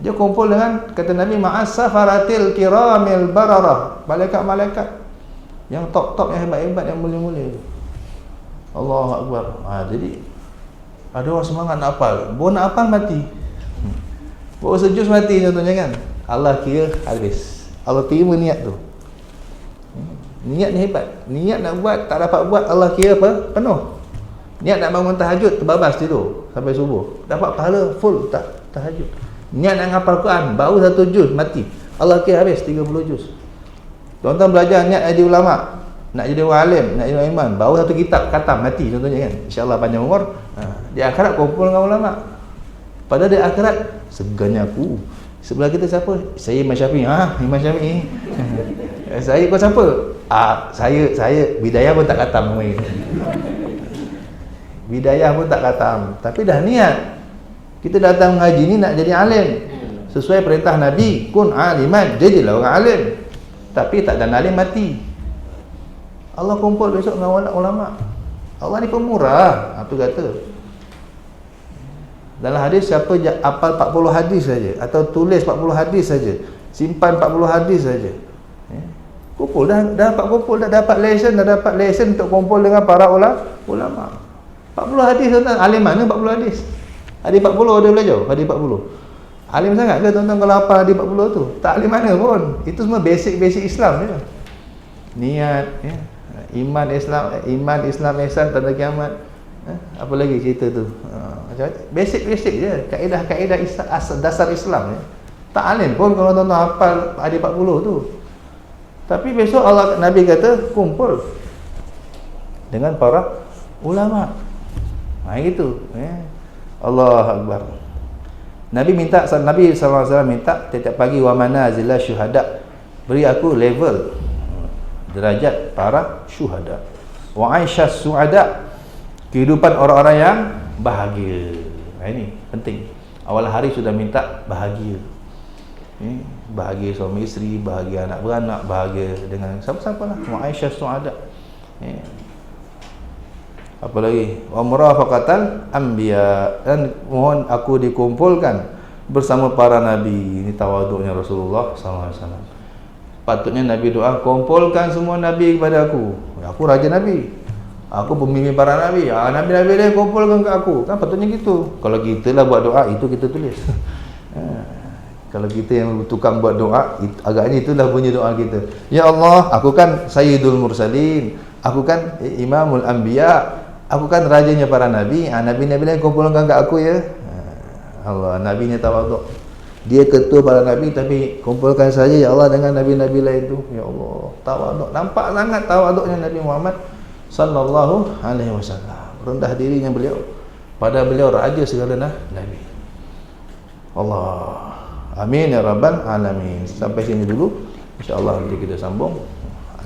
Dia kumpul dengan, kata Nabi, ma'as safaratil kiramil bararah, malaikat-malaikat yang top-top, yang hebat-hebat, yang mulia-mulia. Allahu Akbar. Jadi ada orang semangat nak hafal, baru nak hafal mati, baru sejus mati contohnya kan. Allah kira habis, Allah terima niat tu. Niat ni hebat, niat nak buat, tak dapat buat, Allah kira apa? Penuh. Niat nak bangun tahajud, terbabas tidur sampai subuh, dapat pahala full tahajud. Niat nak hafal Quran, baru 1 juz mati, Allah kira habis 30 juz. Tuan-tuan belajar niat jadi ulama, nak jadi orang alim, nak jadi iman, baru 1 kitab khatam mati contohnya kan. InsyaAllah panjang umur. Di akhirat kumpul dengan ulama. Padahal di akhirat, segannya aku. Sebelah kita siapa? Saya Imam Syafi'i. Imam Syafi'i. Saya kau siapa? Saya Bidayah pun tak khatam. Bidayah pun tak khatam. Tapi dah niat. Kita datang mengaji ni nak jadi alim. Sesuai perintah Nabi, kun aliman, jadilah orang alim. Tapi tak dan alim mati. Allah kumpul besok dengan ulama. Allah ni pemurah. Itu kata. Dalam hadis, siapa hafal 40 hadis saja atau tulis 40 hadis saja, simpan 40 hadis saja. Kumpul dah dapat kumpul, dah dapat lesen untuk kumpul dengan para ulama. 40 hadis tuan-tuan, alim mana 40 hadis? Hadis 40 ada belajar, hadis 40. Alim sangat ke tuan-tuan kalau hafal hadis 40 tu? Tak alim mana pun. Itu semua basic Islam je. Niat, iman Islam ihsan tanda kiamat. Apa lagi cerita tu? Basic je, kaedah dasar Islam ya. Tak alim pun kalau tuan-tuan hafal hadis 40 tu. Tapi besok Nabi kata kumpul dengan para ulama. Gitu Allah Akbar. Nabi SAW minta tiap pagi, wa manazila syuhada, beri aku level derajat para syuhada, wa aisyah suada, kehidupan orang-orang yang bahagia. Ini penting. Awal hari sudah minta bahagia. Bahagia suami isteri, bahagia anak beranak, bahagia dengan siapa-siapa lah. Wa aisyah suada. Apa lagi? Wa murafaqatal anbiya, dan mohon aku dikumpulkan bersama para nabi. Ini tawaduknya Rasulullah SAW. Patutnya Nabi doa, kumpulkan semua nabi kepada aku. Aku raja nabi, aku pemimpin para nabi. Nabi-nabi dia kumpulkan ke aku. Kan patutnya gitu. Kalau kita lah buat doa, itu kita tulis. Kalau kita yang tukang buat doa, agaknya itulah bunyi doa kita. Ya Allah, aku kan Sayyidul Mursalin, aku kan Imamul Anbiya, aku kan rajanya para nabi. Nabi-nabi lain kumpulkan ke aku ya. Allah, nabinya tawaduk. Dia ketua para nabi, tapi kumpulkan saja ya Allah dengan nabi-nabi lain tu. Ya Allah, tawaduk. Nampak sangat tawaduknya Nabi Muhammad sallallahu alaihi wasallam. Rendah dirinya beliau. Pada beliau raja segala nabi. Allah. Amin ya rabbal alamin. Sampai sini dulu. Insya-Allah nanti kita sambung.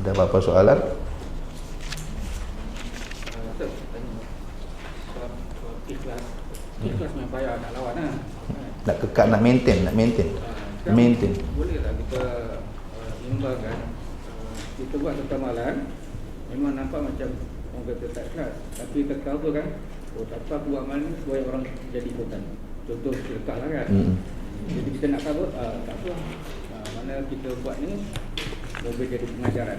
Ada apa-apa soalan? Ikhlas memang payah nak lawan lah. Nak kekal, nak maintain. Maintain. Bolehlah kita imbangkan. Kita buat satu amalan memang nampak macam orang kata tak ikhlas, tapi kita cover kan, oh tak apa, buat amalan ni supaya orang jadi ikutan. Contoh sedekah lah kan. Jadi kita nak cover, tak apa, mana kita buat ni boleh jadi pengajaran,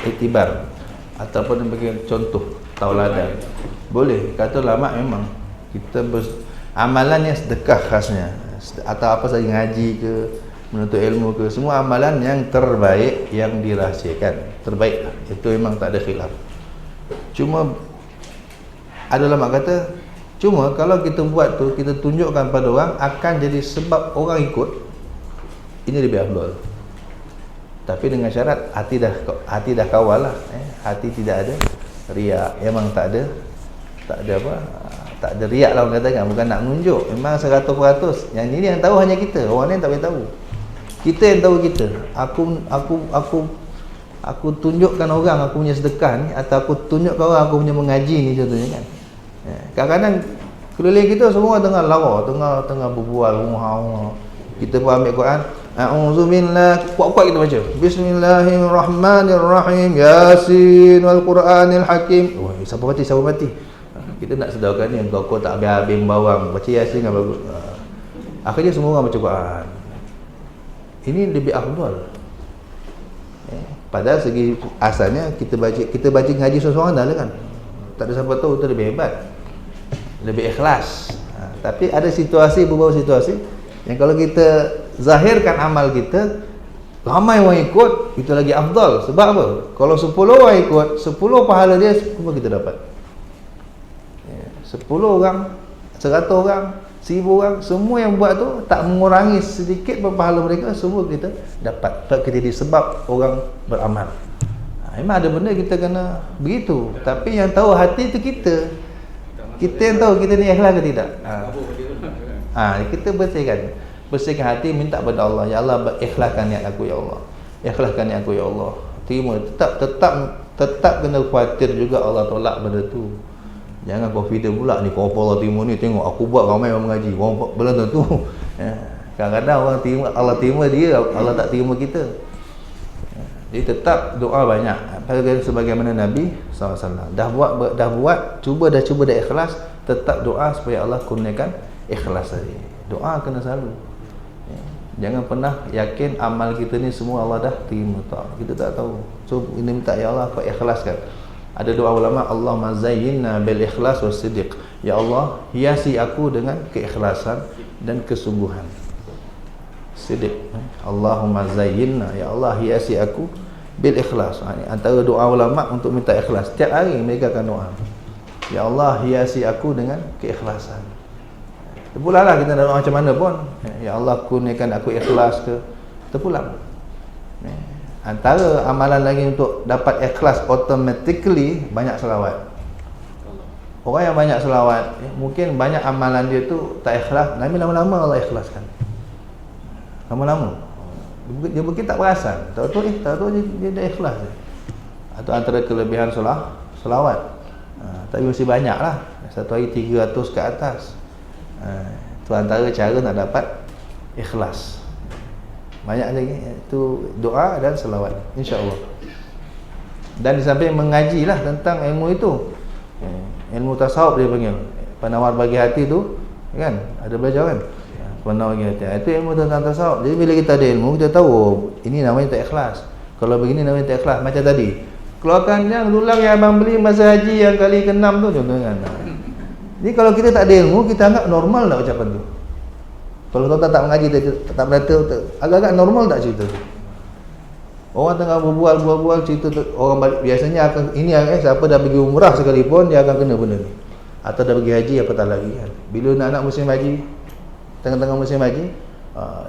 Iktibar ataupun bagi contoh tauladan. Boleh. Kata ulama memang kita amalan yang sedekah khasnya, atau apa saja, ngaji ke, menuntut ilmu ke, semua amalan yang terbaik, yang dirahsiakan, terbaik lah. Itu memang tak ada khilaf. Cuma ada ulama kata, cuma kalau kita buat tu, kita tunjukkan pada orang, akan jadi sebab orang ikut, ini lebih afdal. Tapi dengan syarat hati dah kawal lah, hati tidak ada riak. Memang tak ada apa, tak ada riak lah orang katakan, bukan nak menunjuk. Memang 100%. Yang ini yang tahu hanya kita, orang lain tak boleh tahu. Kita yang tahu kita. Aku tunjukkan orang aku punya sedekah ni, atau aku tunjukkan orang aku punya mengaji ni, contohnya kan. Kadang-kadang keliling kita semua tengah lawa, tengah berbual, kita pun ambil Quran, a'udzubillah, kuat-kuat kita baca, bismillahirrahmanirrahim, yasin wal quranil hakim. Wah, siapa mati. Kita nak sedarkan ni, kau tak habis-habis bawang baca yasin kan bagus. Akhirnya semua orang baca Quran. Ini lebih afdal. Padahal segi asalnya kita baca ngaji seorang-seorang dah lah kan. Tak ada siapa tahu, itu lebih hebat, lebih ikhlas. Tapi ada beberapa situasi yang kalau kita zahirkan amal kita, ramai orang ikut, itu lagi afdal. Sebab apa? Kalau 10 orang ikut, 10 pahala dia semua kita dapat. 10 orang, 100 orang, 1000 orang, semua yang buat tu tak mengurangi sedikit pun pahala mereka, semua kita dapat. Tak kita disebab orang beramal. Memang ada benda kita kena begitu. Tapi yang tahu hati tu kita yang tahu kita ni ikhlas ke tidak. Kita bersihkan hati, minta pada Allah, ya Allah, ikhlaskan niat aku ya Allah. Ikhlaskan niat aku ya Allah. Terima, tetap kena khawatir juga Allah tolak benda tu. Jangan confident pula ni, kau apa Allah terima ni, tengok aku buat ramai orang mengaji. Orang belum tentu. Kadang-kadang orang terima, Allah terima dia, Allah tak terima kita. Jadi tetap doa banyak. Sebagaimana Nabi SAW dah buat, cuba dah ikhlas, tetap doa supaya Allah kurniakan ikhlas tadi. Doa kena selalu. Jangan pernah yakin amal kita ni semua Allah dah terima, tak. Kita tak tahu. So ini minta ya Allah, kau ikhlaskan. Ada doa ulama, Allahumma zayyinna bil ikhlas was siddiq. Ya Allah, hiasi aku dengan keikhlasan dan kesungguhan. Siddiq. Allahumma zayyinna, ya Allah, hiasi aku bil ikhlas. Ini antara doa ulama untuk minta ikhlas. Setiap hari mereka akan doa, ya Allah, hiasi aku dengan keikhlasan. Terpulanglah kita nak doa macam mana pun, ya Allah, kurniakan aku ikhlas ke, terpulang. Antara amalan lagi untuk dapat ikhlas automatically, banyak selawat. Orang yang banyak selawat, mungkin banyak amalan dia tu tak ikhlas, tapi lama-lama Allah ikhlaskan. Lama-lama dia mungkin tak perasan, tahu-tahu dia dah ikhlas. Atau antara kelebihan selawat, tapi mesti banyak lah, satu hari 300 ke atas. Itu antara cara nak dapat ikhlas. Banyak lagi, itu doa dan selawat, insya-Allah. Dan di samping mengajilah tentang ilmu itu, ilmu tasawuf dia panggil, penawar bagi hati tu kan, ada belajar kan, penawar bagi hati. Itu ilmu tentang tasawuf. Jadi bila kita ada ilmu, kita tahu ini namanya tak ikhlas, kalau begini namanya tak ikhlas. Macam tadi, keluarkan yang tulang yang abang beli masa haji yang kali ke-6 tu contohnya kan. Jadi kalau kita tak ada ilmu, kita anggap normal tak ucapan tu. Kalau tuan tak mengaji, tak berkata, agak-agak normal tak cerita tu. Orang tengah berbual cerita tu, orang balik, biasanya akan ini siapa dah pergi umrah sekalipun dia akan kena benda ni. Atau dah pergi haji, apatah lagi kan. Bila nak musim haji, tengah-tengah musim haji,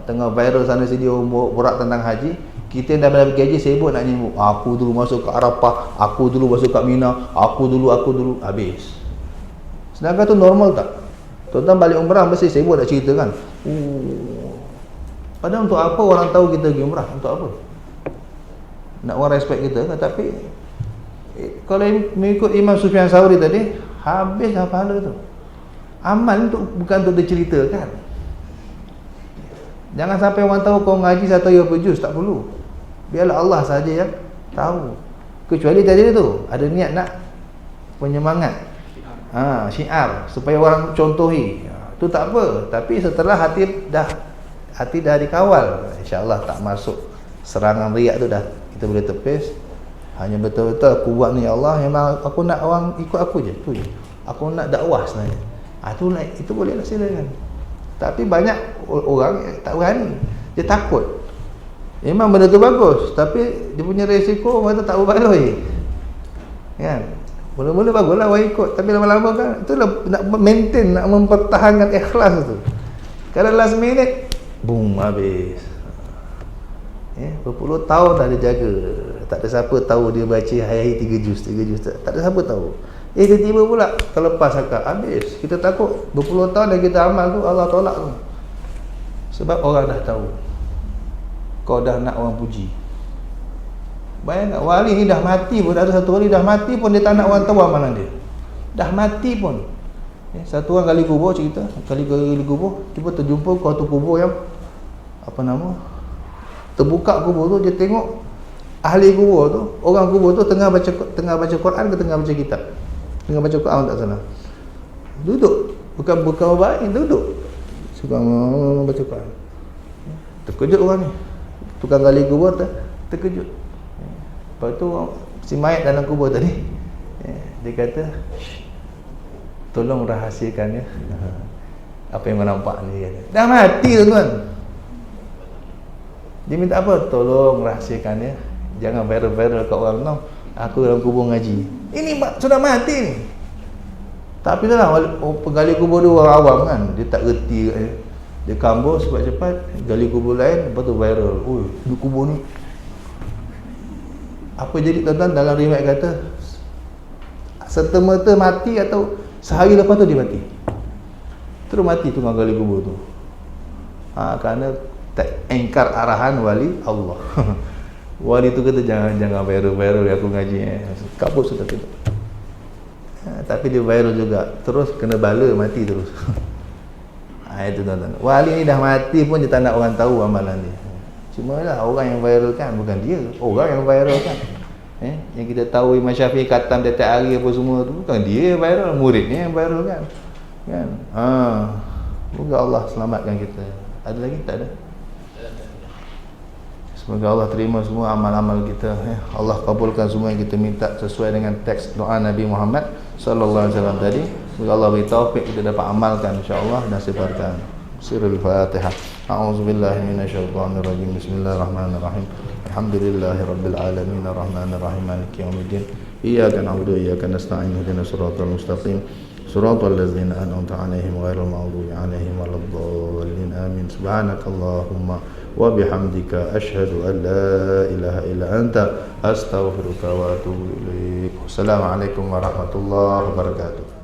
tengah viral sana sini borak tentang haji, kita yang dah dapat gaji sibuk nak nyebut aku dulu masuk ke Arafah, aku dulu masuk ke Mina, aku dulu, habis. Sedangkan tu normal tak? Tuan-tuan balik umrah mesti sibuk nak cerita kan. Padahal untuk apa orang tahu kita pergi umrah? Untuk apa? Nak orang respect kita kan? Tapi kalau mengikut Imam Sufyan Sauri tadi, habis dah pahala tu. Amal tu bukan untuk diceritakan. Jangan sampai orang tahu kau ngaji satu ya berjuz, tak perlu. Biarlah Allah saja yang tahu. Kecuali tadi tu ada niat nak penyemangat, syiar supaya orang contohi. Tu tak apa. Tapi setelah hati dah dikawal, insya-Allah tak masuk serangan riak tu dah kita boleh tepis. Hanya betul-betul aku buat ni ya Allah, memang aku nak orang ikut aku je, tu je. Aku nak dakwah sebenarnya. Itu bolehlah silakan. Tapi banyak orang tak berani. Dia takut. Memang benda tu bagus, tapi dia punya risiko orang tak berbaloi. Kan? Mula-mula baguslah orang ikut, tapi lama-lama kan itulah nak maintain, nak mempertahankan ikhlas tu. Kalau last minute boom, habis. Berpuluh tahun dah dia jaga. Tak ada siapa tahu dia baca hari-hari 3 juz tak ada siapa tahu. Tiba-tiba pula terlepas akal, habis. Kita takut berpuluh tahun dah kita amal tu Allah tolak tu. Sebab orang dah tahu kau dah nak orang puji. Bayangkan wali ni dah mati pun, ada satu wali dah mati pun dia tak nak orang tahu amalan dia. Dah mati pun. Satu orang gali kubur cerita, gali kubur, tiba terjumpa kau tu kubur yang terbuka kubur tu, dia tengok ahli kubur tu, orang kubur tu tengah baca Quran ke tengah baca kitab. Tengah baca Quran tak salah. Duduk, bukan baik, duduk. Suka baca Quran. Terkejut orang ni. Tukang gali kubur terkejut. Lepas tu si mayat dalam kubur tadi, dia kata, tolong rahsiakan ya. Apa yang kau nampak ni, kata. Dah mati tuan-tuan. Dia minta apa? Tolong rahsiakan ya. Jangan viral-viral kat orang tahu. Aku dalam kubur ngaji. Ini sudah mati ni. Tapi dah lah, penggali kubur dia orang awam kan. Dia tak reti. Dia kambur cepat-cepat, gali kubur lain, lepas tu viral. Di kubur ni. Apa jadi tuan-tuan? Dalam riwayat kata, serta-merta mati atau sehari lepas tu dia mati. Terus mati tu gali kubur tu. Kerana tak engkar arahan wali Allah. Wali tu kata jangan viral aku ngaji kabur sudah tu. Tapi dia viral juga, terus kena bala, mati terus. Itu tuan-tuan. Wali ni dah mati pun dia tak nak orang tahu amalan dia. Cuma lah orang yang viralkan, bukan dia, orang yang viralkan. Yang kita tahu Imam Syafi'i khatam tiap hari apa semua tu, bukan dia yang viral, muridnya yang viralkan. Kan? Semoga Allah selamatkan kita. Ada lagi? Tak ada. Semoga Allah terima semua amal-amal kita. Allah kabulkan semua yang kita minta sesuai dengan teks doa Nabi Muhammad sallallahu alaihi wasallam tadi. Semoga Allah beri taufik kita dapat amalkan insya-Allah dan sebarkan. Sirrul Fatihah. A'udzubillahi minasyaitonirrajim. Bismillahirrahmanirrahim. Alhamdulillahirabbil alamin arrahmanir rahim maliki yaumiddin. Iyyaka na'budu wa iyyaka nasta'in ihdinas siratal mustaqim. Siratal ladzina an'amta 'alaihim ghairil maghdubi 'alaihim waladdallin. Amin. Subhanakallahumma wa bihamdika asyhadu an la ilaha illa anta astaghfiruka wa atubu ilaik. Wassalamualaikum warahmatullahi wabarakatuh.